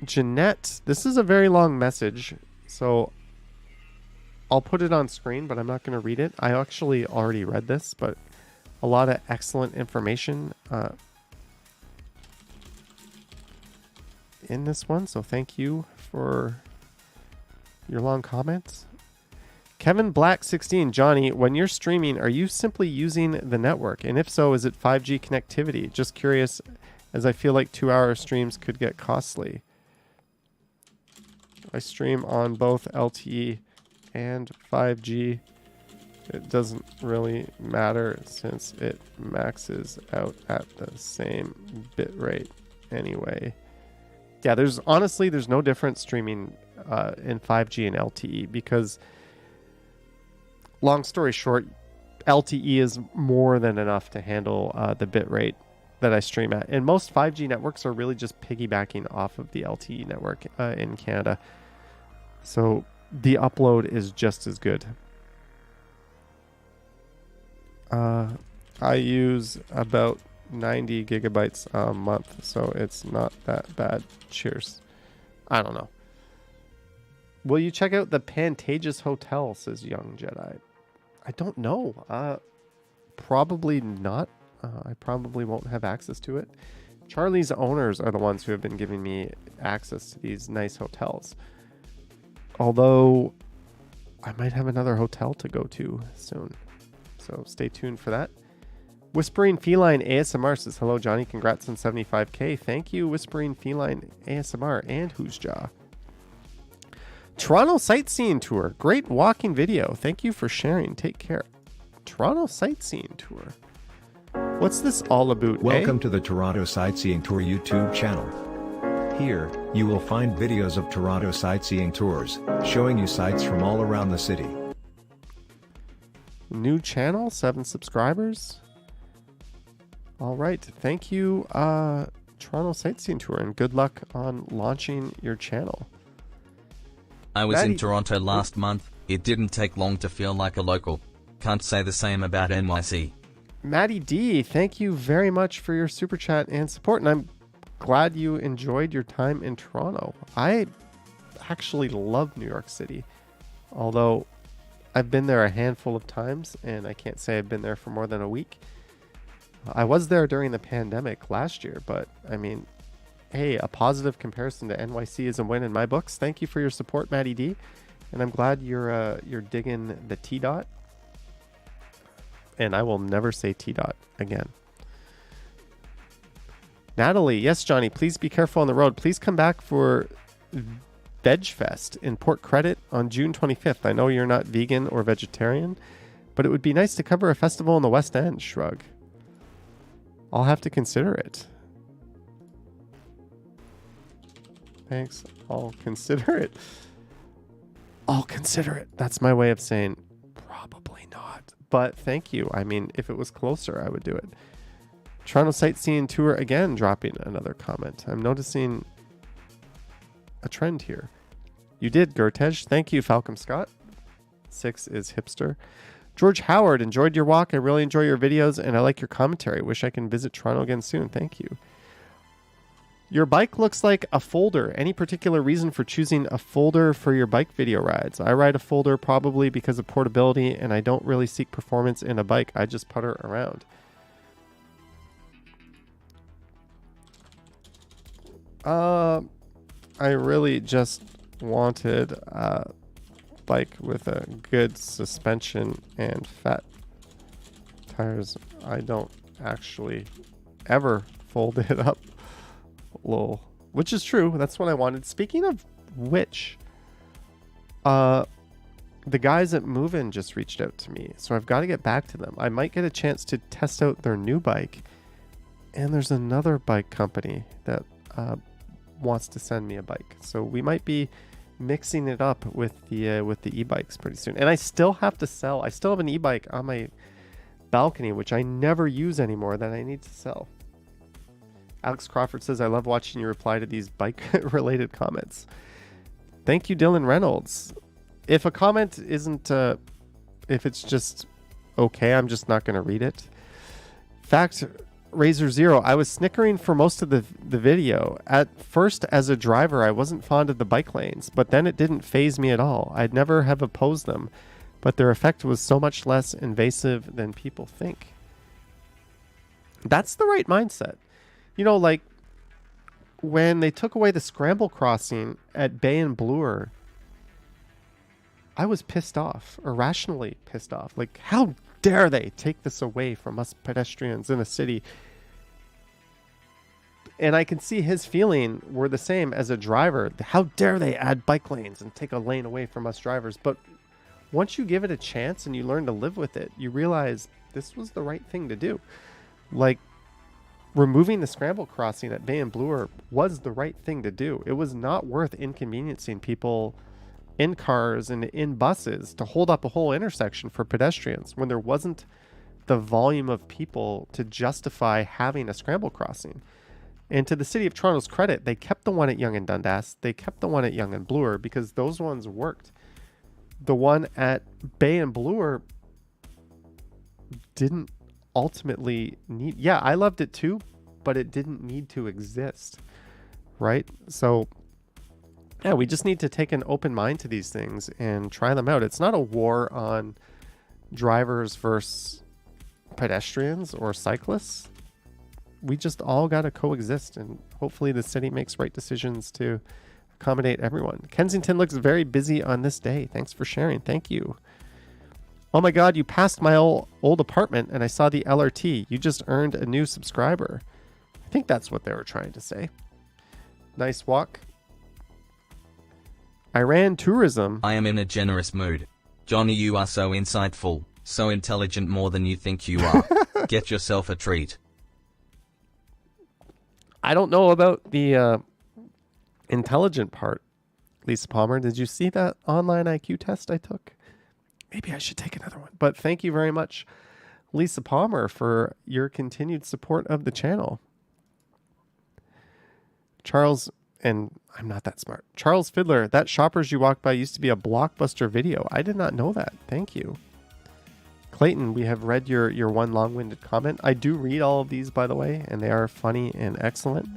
S1: Jeanette, this is a very long message, so I'll put it on screen, but I'm not going to read it. I actually already read this, but a lot of excellent information in this one, so thank you for your long comments. Kevin Black 16, Johnny, when you're streaming, are you simply using the network? And if so, is it 5G connectivity? Just curious, as I feel like 2-hour streams could get costly. I stream on both LTE and 5G. It doesn't really matter since it maxes out at the same bit rate anyway. Yeah, there's no difference streaming in 5G and LTE because, long story short, LTE is more than enough to handle the bit rate that I stream at. And most 5G networks are really just piggybacking off of the LTE network in Canada. So the upload is just as good. I use about 90 gigabytes a month, so it's not that bad. Cheers. I don't know. Will you check out the Pantages Hotel, says Young Jedi. I don't know. Probably not. I probably won't have access to it. Charlie's owners are the ones who have been giving me access to these nice hotels. Although, I might have another hotel to go to soon. So stay tuned for that. Whispering Feline ASMR says, hello, Johnny. Congrats on 75K. Thank you, Whispering Feline ASMR and Who's Jaw. Toronto Sightseeing Tour. Great walking video. Thank you for sharing. Take care. Toronto Sightseeing Tour. What's this all about?
S6: Welcome to the Toronto Sightseeing Tour YouTube channel. Here, you will find videos of Toronto sightseeing tours, showing you sights from all around the city.
S1: New channel, 7 subscribers. All right, thank you, Toronto Sightseeing Tour, and good luck on launching your channel.
S4: I was
S1: Maddie.
S4: in Toronto last month. It didn't take long to feel like a local. Can't say the same about NYC.
S1: Maddie D, thank you very much for your super chat and support, and I'm glad you enjoyed your time in Toronto. I actually love New York City, although I've been there a handful of times, and I can't say I've been there for more than a week. I was there during the pandemic last year, but I mean, hey, a positive comparison to NYC is a win in my books. Thank you for your support, Maddie D, and I'm glad you're digging the T-Dot, and I will never say T-Dot again. Natalie, yes, Johnny, please be careful on the road. Please come back for VegFest in Port Credit on June 25th. I know you're not vegan or vegetarian, but it would be nice to cover a festival in the West End. Shrug. I'll have to consider it. Thanks. I'll consider it. I'll consider it. That's my way of saying probably not. But thank you. I mean, if it was closer, I would do it. Toronto Sightseeing Tour again, dropping another comment. I'm noticing a trend here. You did, Gertej. Thank you, Falcom Scott. 6 is hipster. George Howard, enjoyed your walk. I really enjoy your videos, and I like your commentary. Wish I can visit Toronto again soon. Thank you. Your bike looks like a folder. Any particular reason for choosing a folder for your bike video rides? I ride a folder probably because of portability, and I don't really seek performance in a bike. I just putter around. I really just wanted a bike with a good suspension and fat tires. I don't actually ever fold it up. Lol. Which is true. That's what I wanted. Speaking of which, the guys at Move In just reached out to me, so I've got to get back to them. I might get a chance to test out their new bike, and there's another bike company that wants to send me a bike, so we might be mixing it up with the e-bikes pretty soon. And I still have to sell. I still have an e-bike on my balcony, which I never use anymore, that I need to sell. Alex Crawford says, I love watching you reply to these bike-related comments. Thank you, Dylan Reynolds. If a comment isn't, if it's just okay, I'm just not going to read it. Fact, Razor Zero, I was snickering for most of the video. At first, as a driver, I wasn't fond of the bike lanes, but then it didn't faze me at all. I'd never have opposed them, but their effect was so much less invasive than people think. That's the right mindset. You know, like when they took away the scramble crossing at Bay and Bloor, I was pissed off, irrationally pissed off. Like, how dare they take this away from us pedestrians in a city? And I can see his feeling were the same as a driver. How dare they add bike lanes and take a lane away from us drivers? But once you give it a chance and you learn to live with it, you realize this was the right thing to do. Like, removing the scramble crossing at Bay and Bloor was the right thing to do. It was not worth inconveniencing people in cars and in buses to hold up a whole intersection for pedestrians when there wasn't the volume of people to justify having a scramble crossing. And to the City of Toronto's credit, they kept the one at Yonge and Dundas. They kept the one at Yonge and Bloor because those ones worked. The one at Bay and Bloor didn't ultimately need, yeah, I loved it too, but it didn't need to exist, right? So yeah, we just need to take an open mind to these things and try them out. It's not a war on drivers versus pedestrians or cyclists. We just all got to coexist, and hopefully the city makes right decisions to accommodate everyone. Kensington looks very busy on this day. Thanks for sharing. Thank you. Oh my God, you passed my old apartment and I saw the LRT. You just earned a new subscriber. I think that's what they were trying to say. Nice walk. Iran tourism.
S4: I am in a generous mood. Johnny, you are so insightful, so intelligent, more than you think you are. Get yourself a treat.
S1: I don't know about the intelligent part. Lisa Palmer, did you see that online IQ test I took? Maybe I should take another one. But thank you very much, Lisa Palmer, for your continued support of the channel. Charles, and I'm not that smart. Charles Fiddler, that Shoppers You Walk By used to be a Blockbuster video. I did not know that. Thank you. Clayton, we have read your one long-winded comment. I do read all of these, by the way, and they are funny and excellent.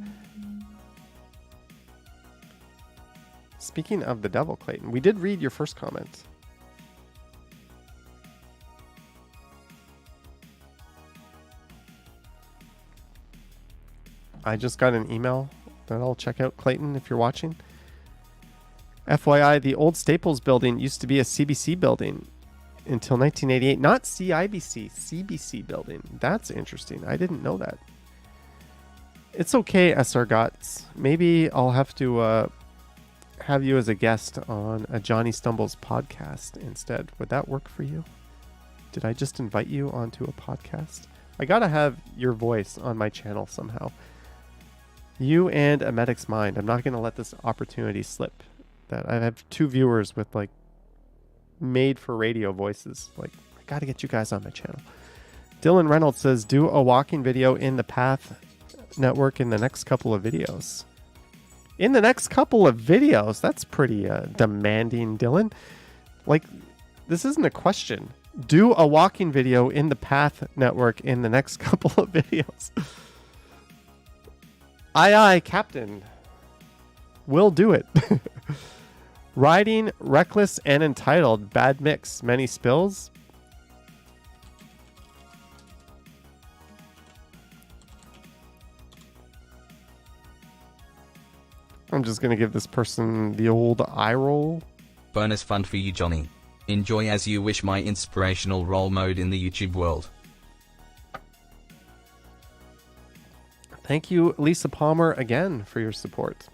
S1: Speaking of the devil, Clayton, we did read your first comment. I just got an email that I'll check out, Clayton, if you're watching. FYI, the old Staples building used to be a CBC building until 1988. Not CIBC, CBC building. That's interesting. I didn't know that. It's okay, SR Gots. Maybe I'll have to have you as a guest on a Johnny Stumbles podcast instead. Would that work for you? Did I just invite you onto a podcast? I gotta have your voice on my channel somehow. You and A Medic's Mind. I'm not going to let this opportunity slip. That I have 2 viewers with like made for radio voices. Like, I got to get you guys on my channel. Dylan Reynolds says, do a walking video in the Path Network in the next couple of videos. In the next couple of videos? That's pretty demanding, Dylan. Like, this isn't a question. Do a walking video in the Path Network in the next couple of videos. Aye, aye, Captain. We'll do it. Riding, reckless, and entitled. Bad mix. Many spills. I'm just going to give this person the old eye roll.
S4: Bonus fun for you, Johnny. Enjoy as you wish, my inspirational role mode in the YouTube world.
S1: Thank you, Lisa Palmer, again for your support.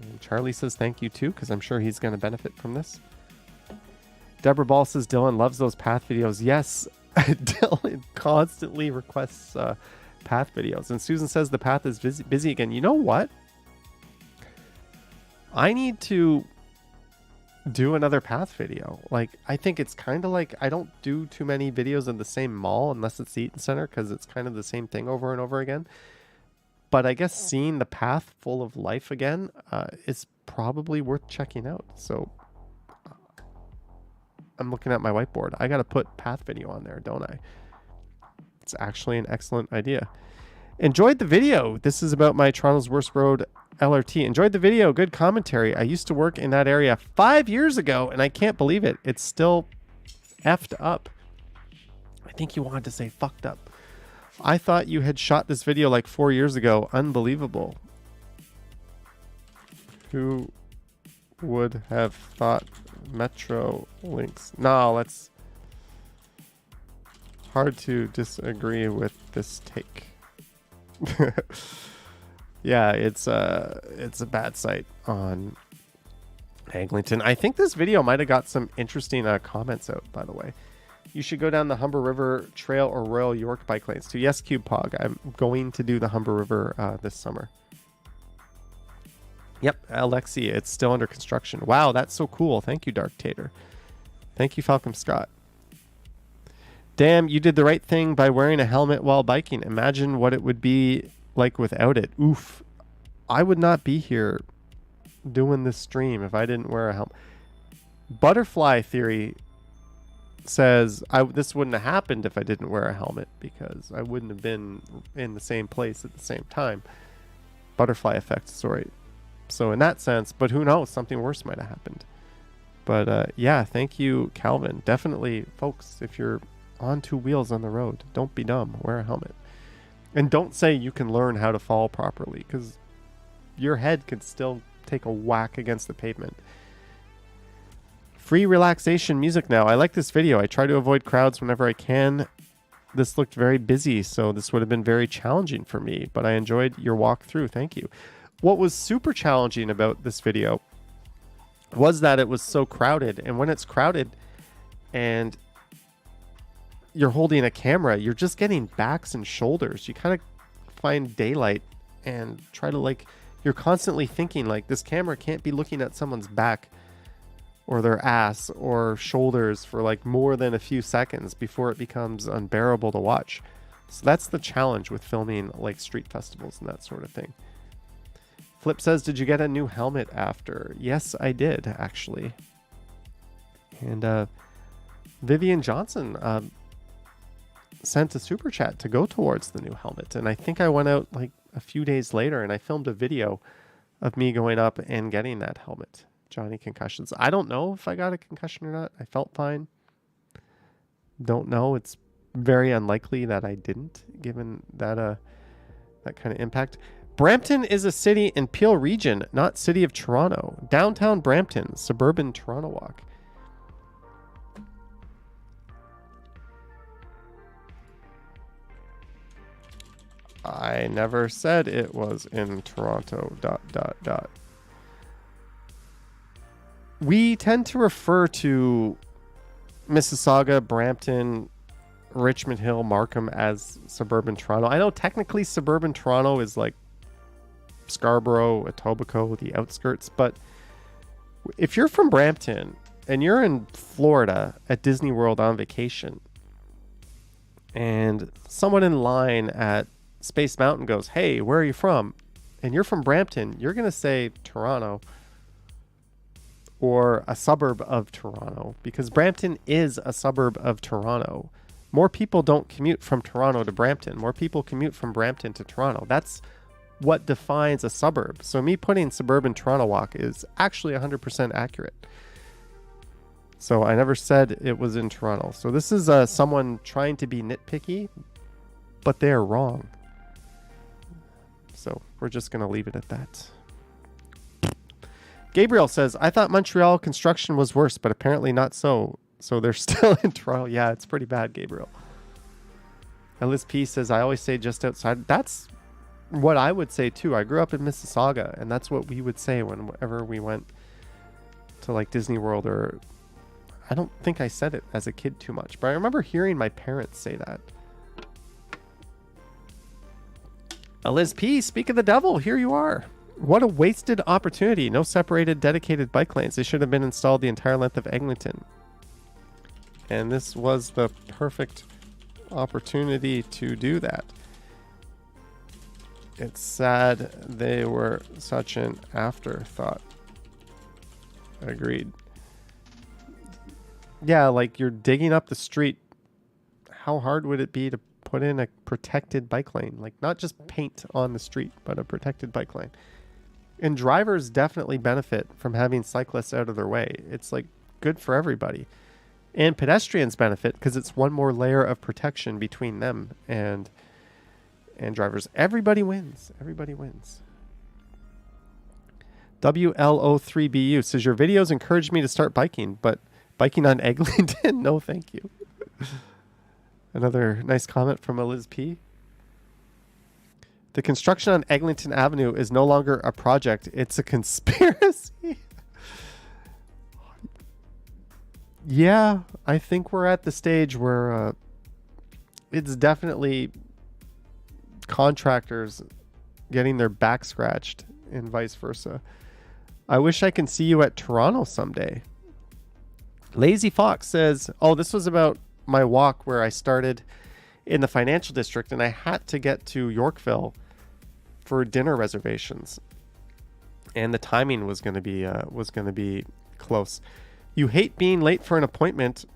S1: And Charlie says thank you too, because I'm sure he's going to benefit from this. Deborah Ball says Dylan loves those path videos. Yes, Dylan constantly requests path videos. And Susan says the path is busy again. You know what? I need to do another path video. Like, I think it's kind of like I don't do too many videos in the same mall unless it's the Eaton Center, because it's kind of the same thing over and over again. But I guess seeing the path full of life again is probably worth checking out. So I'm looking at my whiteboard. I got to put path video on there, don't I? It's actually an excellent idea. Enjoyed the video. This is about my Toronto's Worst Road LRT. Enjoyed the video. Good commentary. I used to work in that area 5 years ago, and I can't believe it. It's still effed up. I think you wanted to say fucked up. I thought you had shot this video like 4 years ago. Unbelievable. Who would have thought Metro links? No, that's hard to disagree with this take. Yeah, it's a bad site on Eglinton. I think this video might have got some interesting comments out, by the way. You should go down the Humber River Trail or Royal York bike lanes too. Yes, Cube Pog. I'm going to do the Humber River this summer. Yep, Alexi, it's still under construction. Wow, that's so cool. Thank you, Dark Tater. Thank you, Falcon Scott. Damn, you did the right thing by wearing a helmet while biking. Imagine what it would be like without it. Oof. I would not be here doing this stream if I didn't wear a helmet. Butterfly theory says this wouldn't have happened if I didn't wear a helmet, because I wouldn't have been in the same place at the same time. Butterfly effect, sorry. So in that sense, but who knows, something worse might have happened. But yeah, thank you, Calvin. Definitely, folks, if you're on two wheels on the road, don't be dumb. Wear a helmet. And don't say you can learn how to fall properly, because your head could still take a whack against the pavement. Free relaxation music now. I like this video. I try to avoid crowds whenever I can. This looked very busy, so this would have been very challenging for me, but I enjoyed your walkthrough. Thank you. What was super challenging about this video was that it was so crowded. And when it's crowded and you're holding a camera, you're just getting backs and shoulders. You kind of find daylight and try to, like, you're constantly thinking like this camera can't be looking at someone's back or their ass or shoulders for like more than a few seconds before it becomes unbearable to watch. So that's the challenge with filming like street festivals and that sort of thing. Flip says, did you get a new helmet after? Yes, I did, actually. And Vivian Johnson sent a super chat to go towards the new helmet. And I think I went out like a few days later and I filmed a video of me going up and getting that helmet. Johnny Concussions. I don't know if I got a concussion or not. I felt fine. Don't know. It's very unlikely that I didn't, given that that kind of impact. Brampton is a city in Peel Region, not City of Toronto. Downtown Brampton, suburban Toronto Walk. I never said it was in Toronto, ... We tend to refer to Mississauga, Brampton, Richmond Hill, Markham as suburban Toronto. I know technically suburban Toronto is like Scarborough, Etobicoke, the outskirts, but if you're from Brampton and you're in Florida at Disney World on vacation and someone in line at Space Mountain goes, hey, where are you from? And you're from Brampton, you're going to say Toronto or a suburb of Toronto, because Brampton is a suburb of Toronto. More people don't commute from Toronto to Brampton. More people commute from Brampton to Toronto. That's what defines a suburb. So me putting suburban Toronto Walk is actually 100% accurate. So I never said it was in Toronto. So this is someone trying to be nitpicky, but they're wrong. So we're just going to leave it at that. Gabriel says, I thought Montreal construction was worse, but apparently not so. So they're still in Toronto. Yeah, it's pretty bad, Gabriel. Liz P says, I always say just outside. That's what I would say too, I grew up in Mississauga, and that's what we would say whenever we went to like Disney World, or I don't think I said it as a kid too much, but I remember hearing my parents say that. Liz P, speak of the devil, here you are. What a wasted opportunity. No separated, dedicated bike lanes. They should have been installed the entire length of Eglinton. And this was the perfect opportunity to do that. It's sad they were such an afterthought. Agreed. Yeah, like you're digging up the street. How hard would it be to put in a protected bike lane? Like not just paint on the street, but a protected bike lane. And drivers definitely benefit from having cyclists out of their way. It's like good for everybody. And pedestrians benefit because it's one more layer of protection between them and drivers. Everybody wins. Everybody wins. WLO3BU says, your videos encouraged me to start biking, but biking on Eglinton? No, thank you. Another nice comment from Liz P. The construction on Eglinton Avenue is no longer a project. It's a conspiracy. Yeah, I think we're at the stage where it's definitely contractors getting their back scratched and vice versa. I wish I can see you at Toronto someday. Lazy Fox says, oh, this was about my walk where I started in the financial district and I had to get to Yorkville for dinner reservations, and the timing was going to be close. You hate being late for an appointment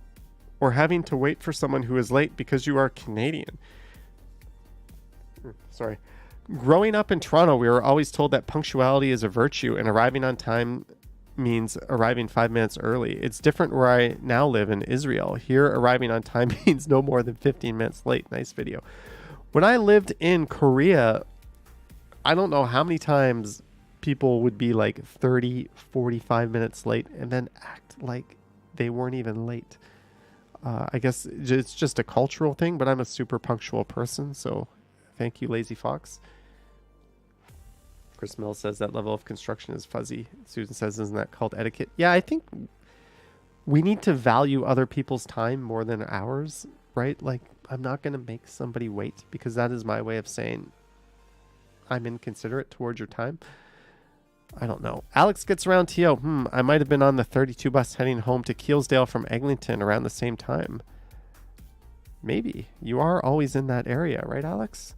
S1: or having to wait for someone who is late because you are Canadian. Sorry. Growing up in Toronto, we were always told that punctuality is a virtue and arriving on time means arriving 5 minutes early. It's different where I now live in Israel. Here, arriving on time means no more than 15 minutes late. Nice video. When I lived in Korea, I don't know how many times people would be like 30, 45 minutes late and then act like they weren't even late. I guess it's just a cultural thing, but I'm a super punctual person, so thank you, Lazy Fox. Chris Mills says that level of construction is fuzzy. Susan says, isn't that called etiquette? Yeah, I think we need to value other people's time more than ours, right? Like, I'm not going to make somebody wait because that is my way of saying I'm inconsiderate towards your time. I don't know. Alex gets around TO. I might have been on the 32 bus heading home to Keelsdale from Eglinton around the same time. Maybe. You are always in that area, right, Alex?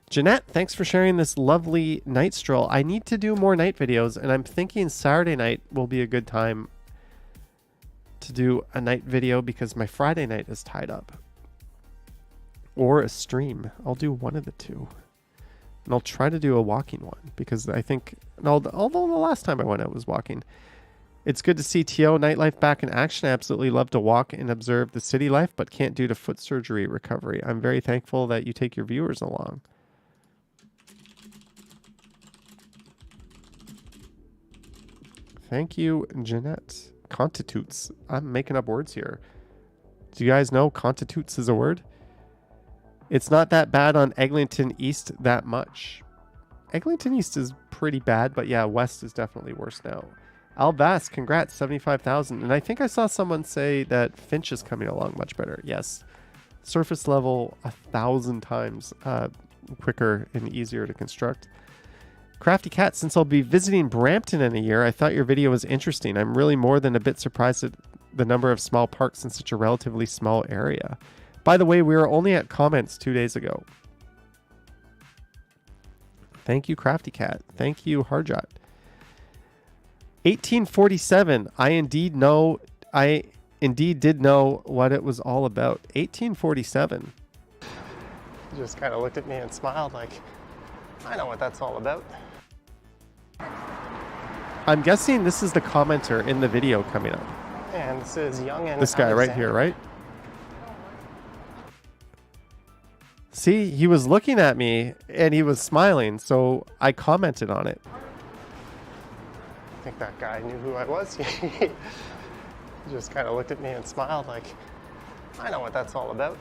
S1: Jeanette, thanks for sharing this lovely night stroll. I need to do more night videos, and I'm thinking Saturday night will be a good time to do a night video because my Friday night is tied up. Or a stream. I'll do one of the two. And I'll try to do a walking one because I think, although the last time I went out was walking. It's good to see TO nightlife back in action. I absolutely love to walk and observe the city life, but can't due to foot surgery recovery. I'm very thankful that you take your viewers along. Thank you, Jeanette. Constitutes. I'm making up words here. Do you guys know constitutes is a word? It's not that bad on Eglinton East that much. Eglinton East is pretty bad, but yeah, West is definitely worse now. Alvas, congrats, 75,000. And I think I saw someone say that Finch is coming along much better. Yes. Surface level 1,000 times quicker and easier to construct. Crafty Cat, since I'll be visiting Brampton in a year, I thought your video was interesting. I'm really more than a bit surprised at the number of small parks in such a relatively small area. By the way, we were only at comments 2 days ago. Thank you, Crafty Cat. Thank you, Harjot. 1847. I indeed did know what it was all about. 1847. He just kind of looked at me and smiled like, I know what that's all about. I'm guessing this is the commenter in the video coming up.
S5: And this is Young and
S1: this guy
S5: Alexander.
S1: right here, right? See, he was looking at me and he was smiling, so I commented on it. I think that guy knew who I was. He just kind of looked at me and smiled like, I know what that's all about.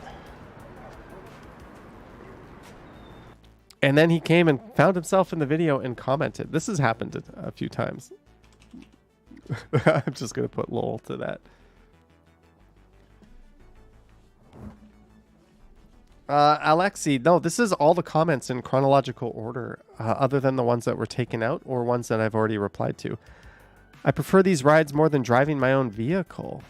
S1: And then he came and found himself in the video and commented. This has happened a few times. I'm just going to put lol to that. Alexi, no, this is all the comments in chronological order, other than the ones that were taken out or ones that I've already replied to. I prefer these rides more than driving my own vehicle.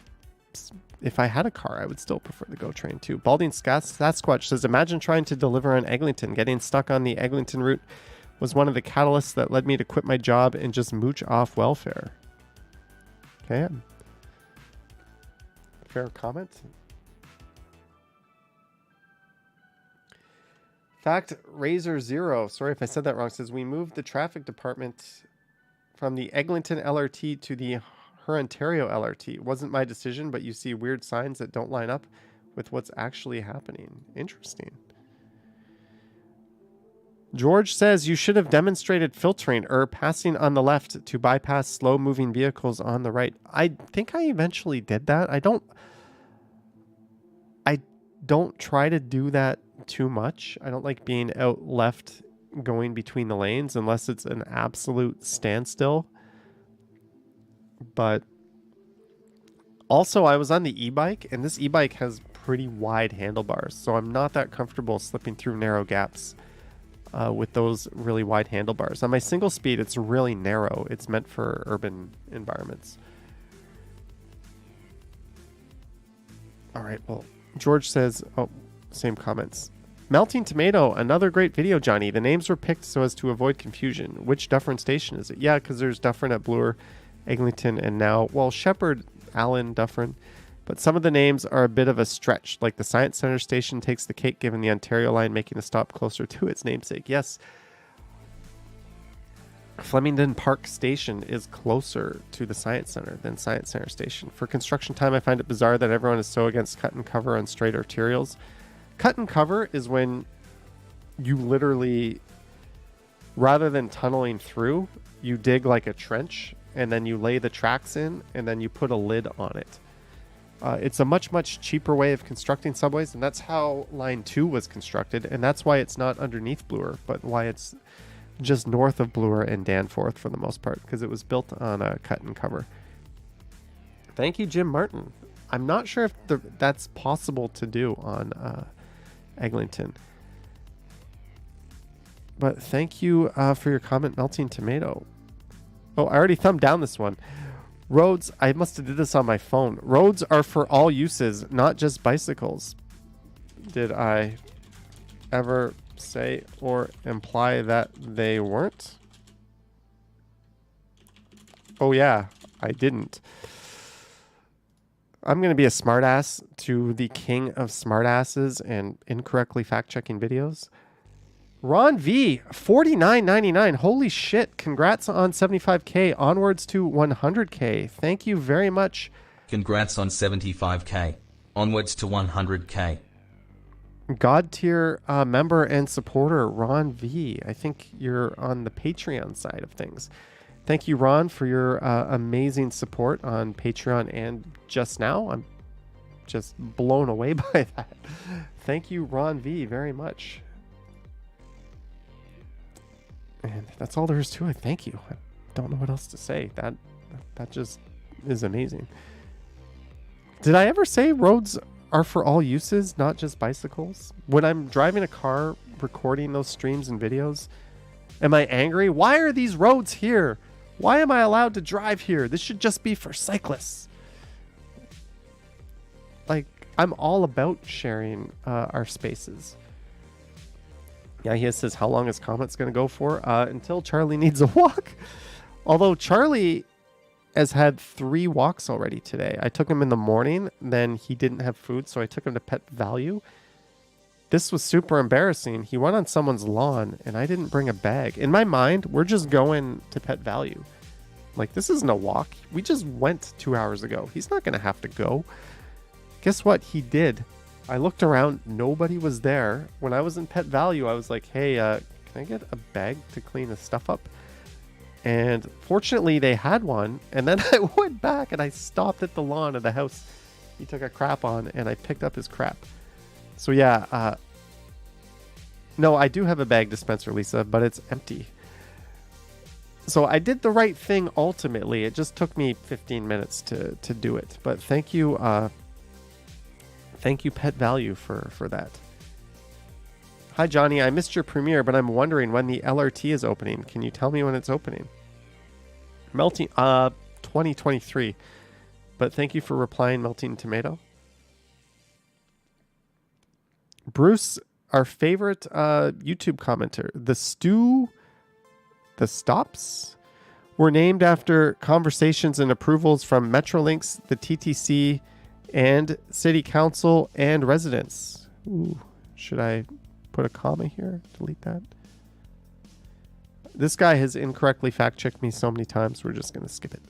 S1: If I had a car, I would still prefer the GO train too. Balding Sasquatch says, imagine trying to deliver on Eglinton. Getting stuck on the Eglinton route was one of the catalysts that led me to quit my job and just mooch off welfare. Okay. Fair comment. Fact Razor Zero, sorry if I said that wrong, says we moved the traffic department from the Eglinton LRT to the Ontario LRT. It wasn't my decision, but you see weird signs that don't line up with what's actually happening. Interesting. George says you should have demonstrated filtering or passing on the left to bypass slow-moving vehicles on the right. I think I eventually did that. I don't try to do that too much. I don't like being out left going between the lanes unless it's an absolute standstill. But also I was on the e-bike, and this e-bike has pretty wide handlebars, so I'm not that comfortable slipping through narrow gaps with those really wide handlebars. On my single speed, it's really narrow. It's meant for urban environments. All right, well, George says, oh, same comments. Melting Tomato, another great video, Johnny. The names were picked so as to avoid confusion. Which Dufferin station is it? Yeah, because there's Dufferin at Bloor, Eglinton, and now, well, Shepherd, Allen, Dufferin. But some of the names are a bit of a stretch, like the Science Center station takes the cake given the Ontario line making a stop closer to its namesake. Yes, Flemington Park Station is closer to the Science Center than Science Center Station. For construction time, I find it bizarre that everyone is so against cut and cover on straight arterials. Cut and cover is when you literally, rather than tunneling through, you dig like a trench and then you lay the tracks in and then you put a lid on it. It's a much, much cheaper way of constructing subways, and that's how Line 2 was constructed, and that's why it's not underneath Bloor, but why it's just north of Bloor and Danforth for the most part, because it was built on a cut and cover. Thank you, Jim Martin. I'm not sure if that's possible to do on Eglinton. But thank you for your comment, Melting Tomato. Oh, I already thumbed down this one. Roads, I must have did this on my phone. Roads are for all uses, not just bicycles. Did I ever say or imply that they weren't? Oh yeah, I didn't. I'm going to be a smartass to the king of smartasses and incorrectly fact-checking videos. Ron V, $49.99. Holy shit. Congrats on 75K. Onwards to 100K. Thank you very much.
S4: Congrats on 75K. Onwards to 100K.
S1: God tier member and supporter, Ron V. I think you're on the Patreon side of things. Thank you, Ron, for your amazing support on Patreon and just now. I'm just blown away by that. Thank you, Ron V, very much. And that's all there is to it. Thank you. I don't know what else to say. That just is amazing. Did I ever say roads are for all uses, not just bicycles? When I'm driving a car, recording those streams and videos, am I angry? Why are these roads here? Why am I allowed to drive here? This should just be for cyclists. Like, I'm all about sharing our spaces. Yeah, he says, how long is Comet's going to go for? Until Charlie needs a walk. Although Charlie has had 3 walks already today. I took him in the morning, then he didn't have food, so I took him to Pet Value. This was super embarrassing. He went on someone's lawn, and I didn't bring a bag. In my mind, we're just going to Pet Value. Like, this isn't a walk. We just went 2 hours ago. He's not going to have to go. Guess what? He did. I looked around, nobody was there. When I was in Pet Value, I was like, hey, can I get a bag to clean the stuff up? And fortunately, they had one. And then I went back and I stopped at the lawn of the house he took a crap on, and I picked up his crap. So yeah, No, I do have a bag dispenser, Lisa, but it's empty. So I did the right thing ultimately. It just took me 15 minutes to do it. But thank you, Pet Value, for that. Hi, Johnny. I missed your premiere, but I'm wondering when the LRT is opening. Can you tell me when it's opening? Melting, 2023. But thank you for replying, Melting Tomato. Bruce, our favorite YouTube commenter, the stops were named after conversations and approvals from Metrolinx, the TTC, and City Council and residents. Ooh, should I put a comma here? Delete that. This guy has incorrectly fact-checked me so many times, we're just going to skip it.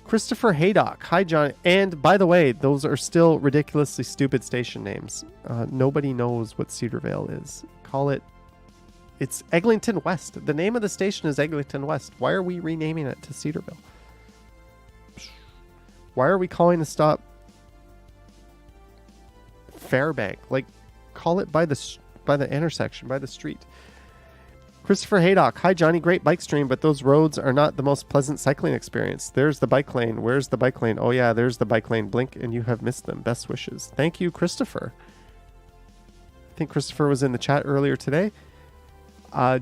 S1: Christopher Haydock. Hi, John. And by the way, those are still ridiculously stupid station names. Nobody knows what Cedarvale is. Call it... It's Eglinton West. The name of the station is Eglinton West. Why are we renaming it to Cedarvale? Why are we calling the stop Fairbank? Like, call it by the intersection, by the street. Christopher Haydock. Hi, Johnny. Great bike stream, but those roads are not the most pleasant cycling experience. There's the bike lane. Where's the bike lane? Oh, yeah, there's the bike lane. Blink, and you have missed them. Best wishes. Thank you, Christopher. I think Christopher was in the chat earlier today.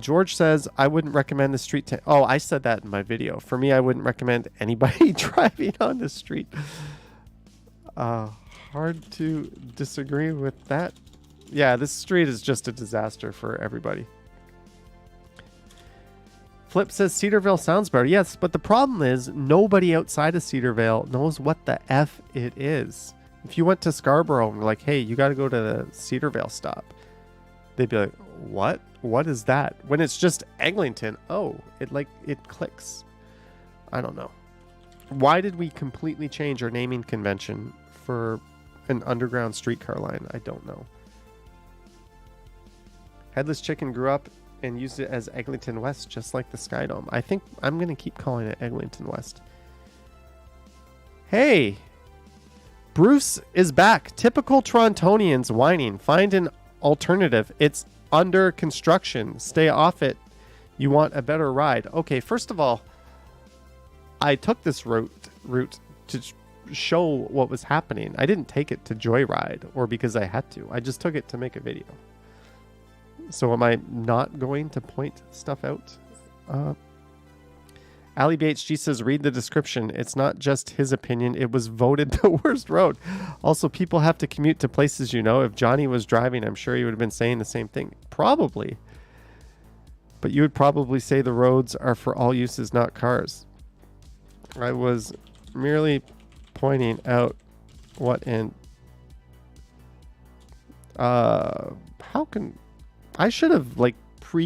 S1: George says, I wouldn't recommend the street to... Oh, I said that in my video. For me, I wouldn't recommend anybody driving on the street. Hard to disagree with that. Yeah, this street is just a disaster for everybody. Flip says Cedarvale sounds better. Yes, but the problem is nobody outside of Cedarvale knows what the F it is. If you went to Scarborough and were like, hey, you got to go to the Cedarvale stop, they'd be like, what? What is that? When it's just Eglinton, oh, it clicks. I don't know. Why did we completely change our naming convention for an underground streetcar line? I don't know. Headless Chicken grew up and used it as Eglinton West, just like the Sky Dome. I think I'm going to keep calling it Eglinton West. Hey! Bruce is back. Typical Torontonians whining. Find an alternative. It's under construction. Stay off it. You want a better ride. Okay, first of all, I took this route to show what was happening. I didn't take it to joyride or because I had to. I just took it to make a video. So am I not going to point stuff out? Ali BHG says, read the description. It's not just his opinion. It was voted the worst road. Also, people have to commute to places, you know. If Johnny was driving, I'm sure he would have been saying the same thing. Probably. But you would probably say the roads are for all uses, not cars. I was merely pointing out what in... how can... I should have,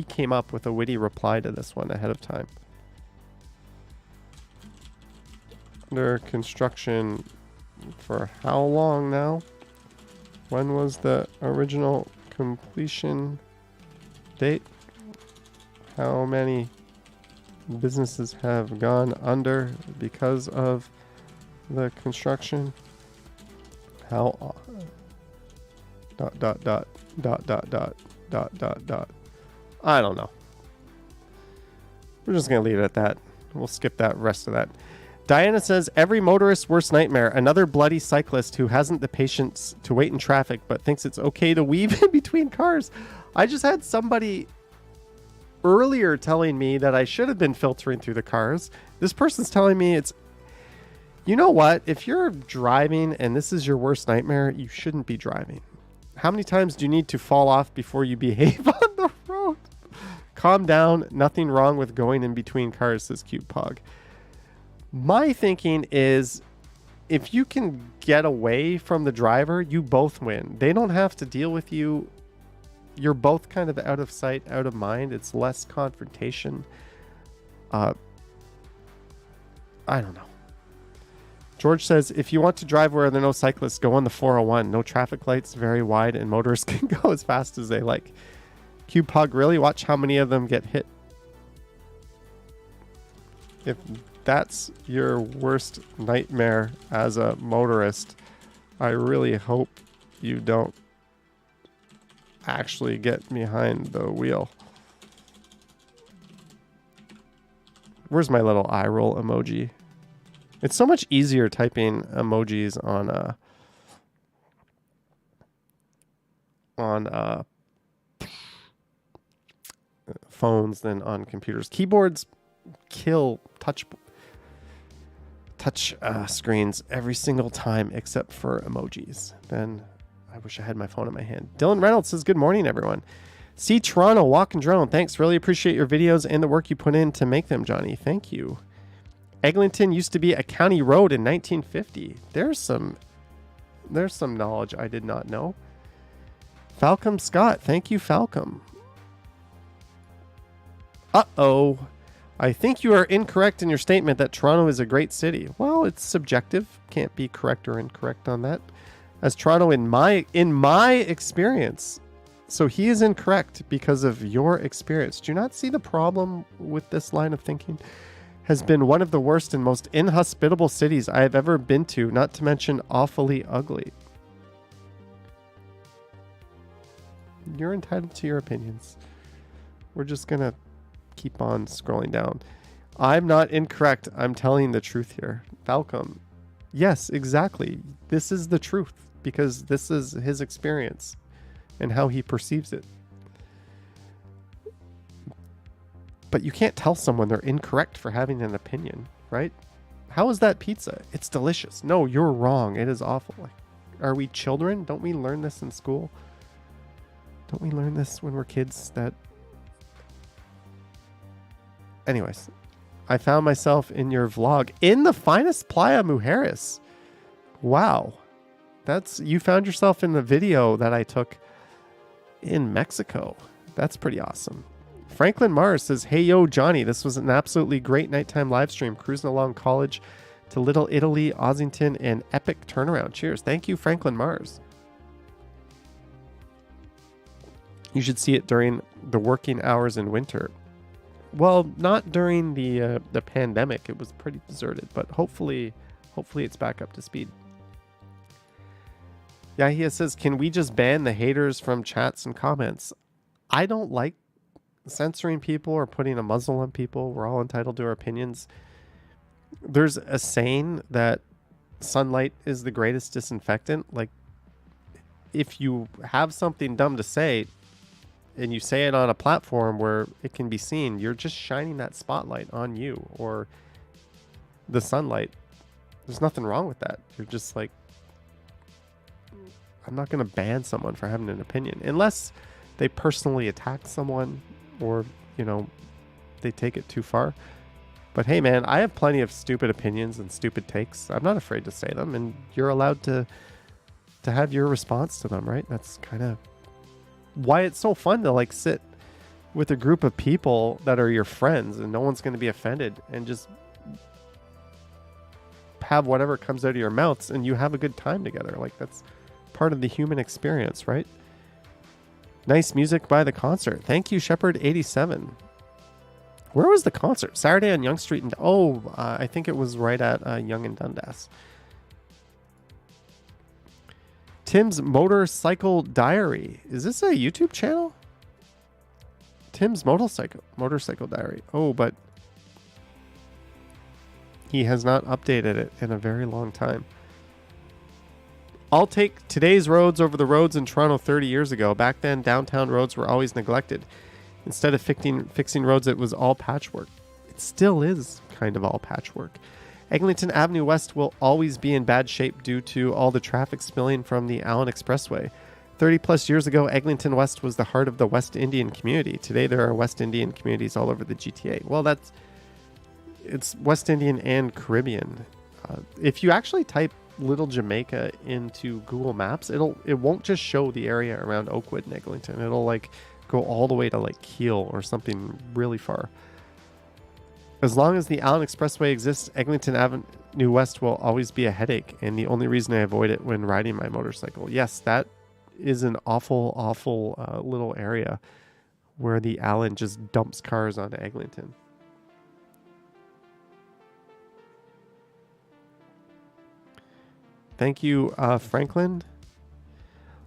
S1: came up with a witty reply to this one ahead of time. Under construction for how long now? When was the original completion date? How many businesses have gone under because of the construction? How... I don't know. We're just going to leave it at that. We'll skip that rest of that. Diana says, every motorist's worst nightmare. Another bloody cyclist who hasn't the patience to wait in traffic but thinks it's okay to weave in between cars. I just had somebody earlier telling me that I should have been filtering through the cars. This person's telling me it's... You know what? If you're driving and this is your worst nightmare, you shouldn't be driving. How many times do you need to fall off before you behave on the road? Calm down. Nothing wrong with going in between cars, says Cute Pog. My thinking is if you can get away from the driver, you both win. They don't have to deal with you. You're both kind of out of sight, out of mind. It's less confrontation. I don't know. George says, if you want to drive where there are no cyclists, go on the 401. No traffic lights, very wide, and motorists can go as fast as they like. Cube Pug, really? Watch how many of them get hit. If that's your worst nightmare as a motorist, I really hope you don't actually get behind the wheel. Where's my little eye roll emoji? It's so much easier typing emojis on phones than on computers. Keyboards kill touch screens every single time except for emojis. Then I wish I had my phone in my hand. Dylan Reynolds says, good morning, everyone. See Toronto, walk and drone. Thanks. Really appreciate your videos and the work you put in to make them, Johnny. Thank you. Eglinton used to be a county road in 1950. There's some knowledge I did not know. Falcom Scott. Thank you, Falcom. Uh-oh. I think you are incorrect in your statement that Toronto is a great city. Well, it's subjective. Can't be correct or incorrect on that. As Toronto, in my experience. So he is incorrect because of your experience. Do you not see the problem with this line of thinking? Has been one of the worst and most inhospitable cities I have ever been to, not to mention awfully ugly. You're entitled to your opinions. We're just going to keep on scrolling down. I'm not incorrect. I'm telling the truth here. Falcom. Yes, exactly. This is the truth because this is his experience and how he perceives it. But you can't tell someone they're incorrect for having an opinion, right? How is that pizza? It's delicious. No, you're wrong. It is awful. Like, are we children? Don't we learn this in school? Don't we learn this when we're kids? That. Anyways, I found myself in your vlog in the finest Playa Mujeres. Wow. You found yourself in the video that I took in Mexico. That's pretty awesome. Franklin Mars says, hey, yo, Johnny, this was an absolutely great nighttime live stream. Cruising along college to Little Italy, Ossington, and epic turnaround. Cheers. Thank you, Franklin Mars. You should see it during the working hours in winter. Well, not during the pandemic. It was pretty deserted, but hopefully it's back up to speed. Yahia says, can we just ban the haters from chats and comments? I don't like censoring people or putting a muzzle on people. We're all entitled to our opinions. There's a saying that sunlight is the greatest disinfectant. Like, if you have something dumb to say and you say it on a platform where it can be seen, you're just shining that spotlight on you or the sunlight. There's nothing wrong with that. You're just like, I'm not going to ban someone for having an opinion unless they personally attack someone or, they take it too far. But hey, man, I have plenty of stupid opinions and stupid takes. I'm not afraid to say them, and you're allowed to have your response to them, right? That's kind of why it's so fun to sit with a group of people that are your friends and no one's going to be offended and just have whatever comes out of your mouths and you have a good time together. That's part of the human experience, right? Nice music by the concert. Thank you, Shepherd87. Where was the concert? Saturday on Yonge Street. I think it was right at Yonge and Dundas. Tim's Motorcycle Diary. Is this a YouTube channel? Tim's Motorcycle Diary. Oh, but he has not updated it in a very long time. I'll take today's roads over the roads in Toronto 30 years ago. Back then, downtown roads were always neglected. Instead of fixing roads, it was all patchwork. It still is kind of all patchwork. Eglinton Avenue West will always be in bad shape due to all the traffic spilling from the Allen Expressway. 30 plus years ago, Eglinton West was the heart of the West Indian community. Today, there are West Indian communities all over the GTA. Well, it's West Indian and Caribbean. If you actually type Little Jamaica into Google Maps, it won't just show the area around Oakwood and Eglinton. It'll go all the way to Keele or something really far. As long as the Allen Expressway exists, Eglinton Avenue West will always be a headache, and the only reason I avoid it when riding my motorcycle. Yes, that is an awful, awful little area where the Allen just dumps cars onto Eglinton. Thank you, Franklin.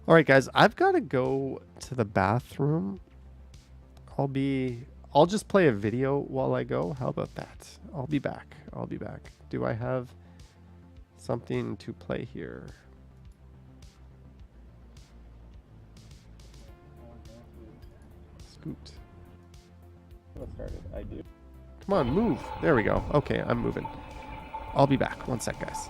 S1: All right, guys, I've got to go to the bathroom. I'll just play a video while I go. How about that? I'll be back. Do I have something to play here? Scoot. I do. Come on, move. There we go. Okay, I'm moving. I'll be back. One sec, guys.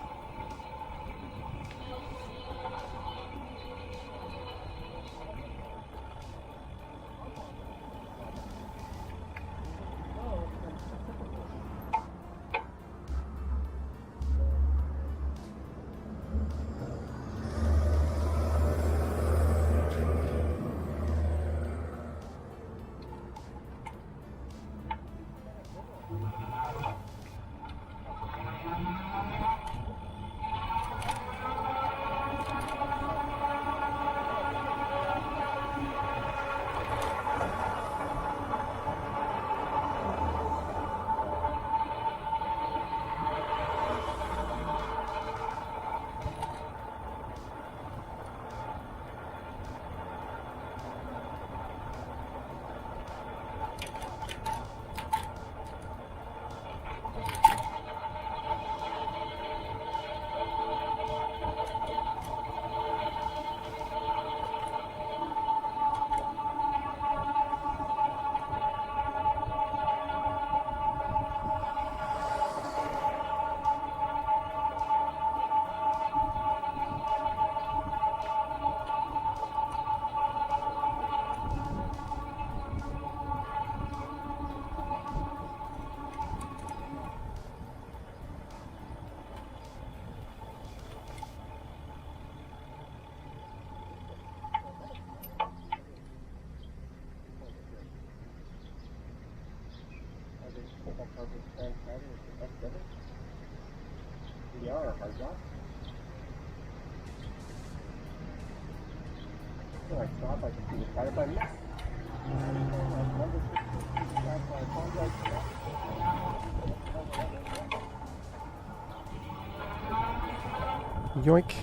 S1: Yoink.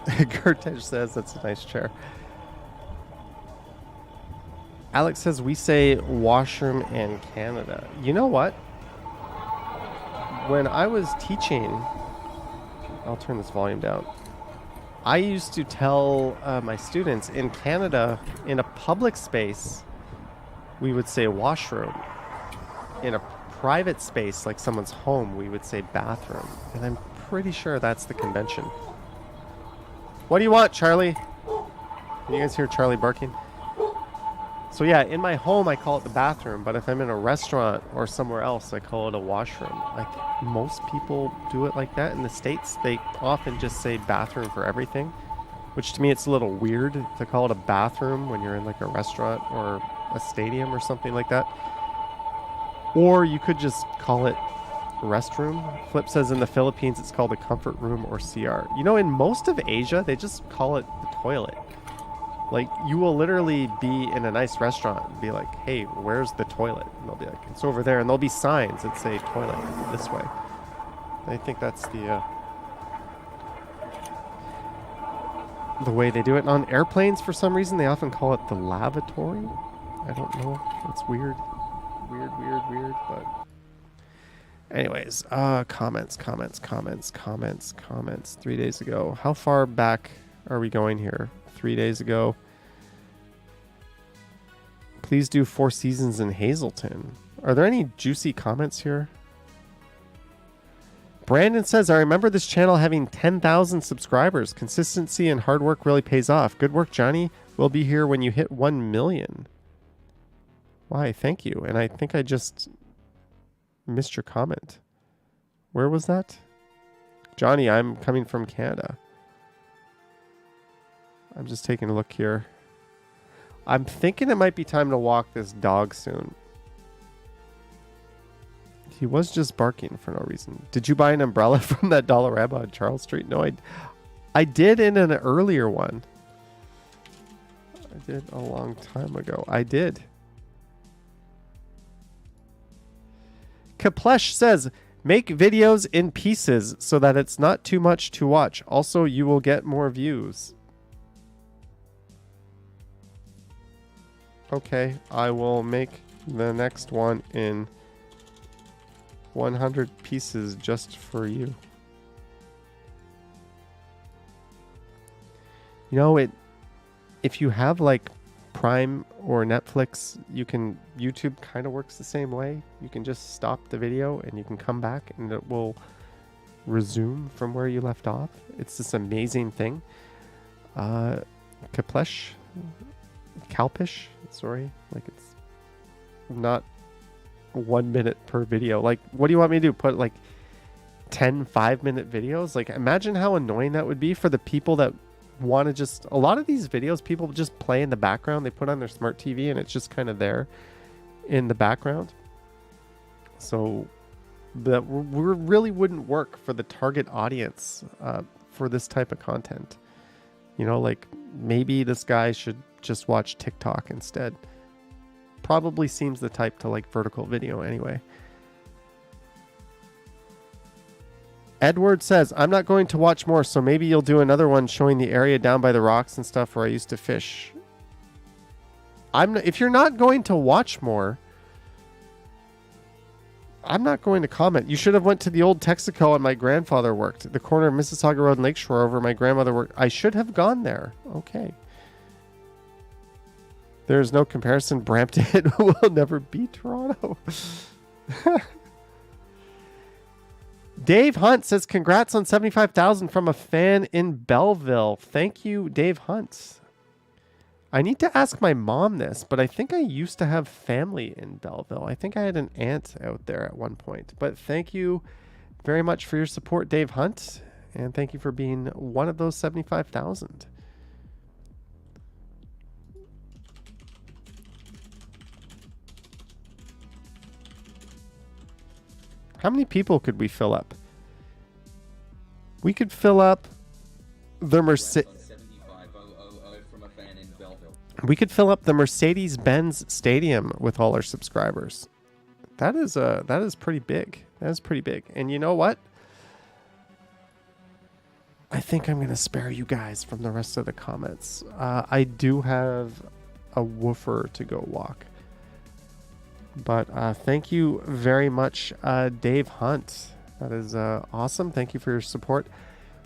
S1: Gertej says that's a nice chair. Alex says we say washroom in Canada. You know what? When I was teaching, I'll turn this volume down. I used to tell my students in Canada, in a public space, we would say washroom. In a private space, like someone's home, we would say bathroom. And I'm pretty sure that's the convention. What do you want, Charlie? Can you guys hear Charlie barking? So yeah, in my home, I call it the bathroom, but if I'm in a restaurant or somewhere else, I call it a washroom. Like most people do it like that. In the States, they often just say bathroom for everything, which to me, it's a little weird to call it a bathroom when you're in like a restaurant or a stadium or something like that. Or you could just call it restroom. Flip says in the Philippines, it's called a comfort room or CR. You know, in most of Asia, they just call it the toilet. Like, you will literally be in a nice restaurant and be like, hey, where's the toilet? And they'll be like, it's over there. And there'll be signs that say toilet this way. I think that's the way they do it. And on airplanes, for some reason, they often call it the lavatory. I don't know. It's weird. Weird. But anyways, comments. 3 days ago. How far back are we going here? 3 days ago. Please do 4 seasons in Hazleton. Are there any juicy comments here? Brandon says, I remember this channel having 10,000 subscribers. Consistency and hard work really pays off. Good work, Johnny. We'll be here when you hit 1 million. Why? Thank you. And I think I just missed your comment. Where was that? Johnny, I'm coming from Canada. I'm just taking a look here. I'm thinking it might be time to walk this dog soon. He was just barking for no reason. Did you buy an umbrella from that Dollarama on Charles Street? No, I did in an earlier one. I did a long time ago. I did. Kaplesh says, make videos in pieces so that it's not too much to watch. Also, you will get more views. Okay, I will make the next one in 100 pieces just for you. You know, if you have like Prime or Netflix, YouTube kind of works the same way. You can just stop the video and you can come back and it will resume from where you left off. It's this amazing thing. Kalpish, sorry, like it's not 1 minute per video. Like, what do you want me to do? Put like 10 5-minute videos? Like, imagine how annoying that would be for the people that want to just, a lot of these videos people just play in the background. They put on their smart TV and it's just kind of there in the background. So that really wouldn't work for the target audience for this type of content. You know, like maybe this guy should just watch TikTok instead. Probably seems the type to like vertical video anyway. Edward says, I'm not going to watch more, so maybe you'll do another one showing the area down by the rocks and stuff where I used to fish. If you're not going to watch more, I'm not going to comment. You should have went to the old Texaco and my grandfather worked. The corner of Mississauga Road and Lakeshore over my grandmother worked. I should have gone there. Okay. There's no comparison. Brampton will never beat Toronto. Dave Hunt says, congrats on 75,000 from a fan in Belleville. Thank you, Dave Hunt. I need to ask my mom this, but I think I used to have family in Belleville. I think I had an aunt out there at one point. But thank you very much for your support, Dave Hunt. And thank you for being one of those 75,000. How many people could we fill up? We could fill up the Mercedes-Benz Stadium with all our subscribers. That is pretty big. That is pretty big. And you know what? I think I'm going to spare you guys from the rest of the comments. I do have a woofer to go walk. But thank you very much, Dave Hunt. That is awesome. Thank you for your support.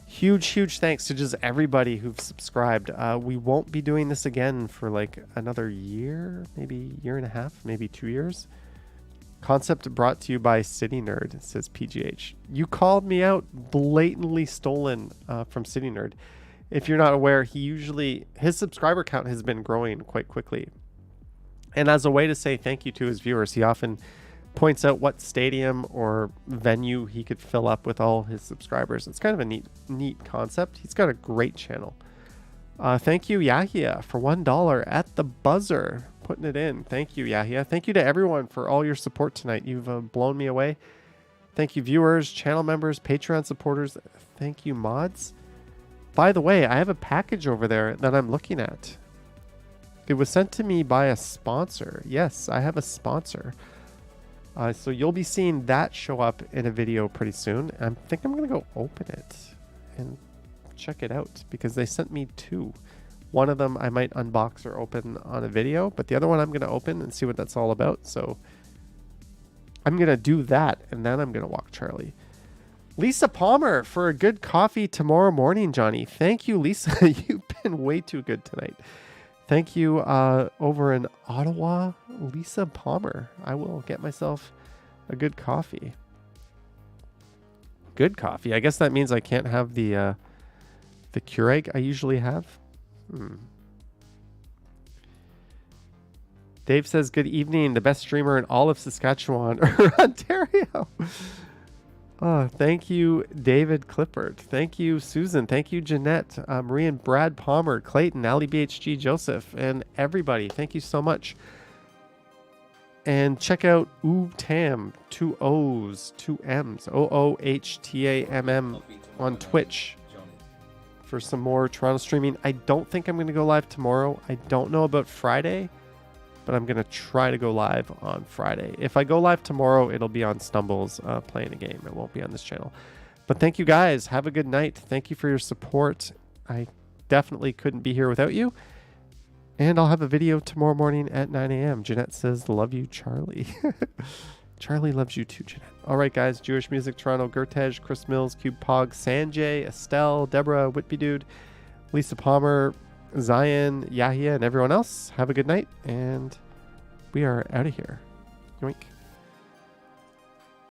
S1: Huge thanks to just everybody who've subscribed. We won't be doing this again for like another year, maybe year and a half, maybe 2 years. Concept brought to you by City Nerd, says PGH. You called me out, blatantly stolen from City Nerd. If you're not aware, his subscriber count has been growing quite quickly. And as a way to say thank you to his viewers, he often points out what stadium or venue he could fill up with all his subscribers. It's kind of a neat concept. He's got a great channel. Thank you, Yahya, for $1 at the buzzer, putting it in. Thank you, Yahya. Thank you to everyone for all your support tonight. You've blown me away. Thank you, viewers, channel members, Patreon supporters. Thank you, mods. By the way, I have a package over there that I'm looking at. It was sent to me by a sponsor. Yes, I have a sponsor. So you'll be seeing that show up in a video pretty soon. I think I'm going to go open it and check it out because they sent me 2. One of them I might unbox or open on a video, but the other one I'm going to open and see what that's all about. So I'm going to do that and then I'm going to walk Charlie. Lisa Palmer for a good coffee tomorrow morning, Johnny. Thank you, Lisa. You've been way too good tonight. Thank you over in Ottawa, Lisa Palmer. I will get myself a good coffee. Good coffee. I guess that means I can't have the Keurig I usually have. Dave says, good evening. The best streamer in all of Saskatchewan or Ontario. Oh, thank you, David Clippard. Thank you, Susan. Thank you, Jeanette, Marie and Brad Palmer, Clayton, Ali BHG, Joseph, and everybody. Thank you so much. And check out Oohtam, 2 O's, 2 M's, OOHTAMM on Twitch for some more Toronto streaming. I don't think I'm going to go live tomorrow. I don't know about Friday, but I'm going to try to go live on Friday. If I go live tomorrow, it'll be on Stumbles playing a game. It won't be on this channel. But thank you guys. Have a good night. Thank you for your support. I definitely couldn't be here without you. And I'll have a video tomorrow morning at 9 a.m. Jeanette says, love you, Charlie. Charlie loves you too, Jeanette. All right, guys. Jewish Music Toronto, Gertej, Chris Mills, Cube Pog, Sanjay, Estelle, Deborah, Whitby Dude, Lisa Palmer, Zion, Yahya, and everyone else. Have a good night, and we are out of here. Yoink.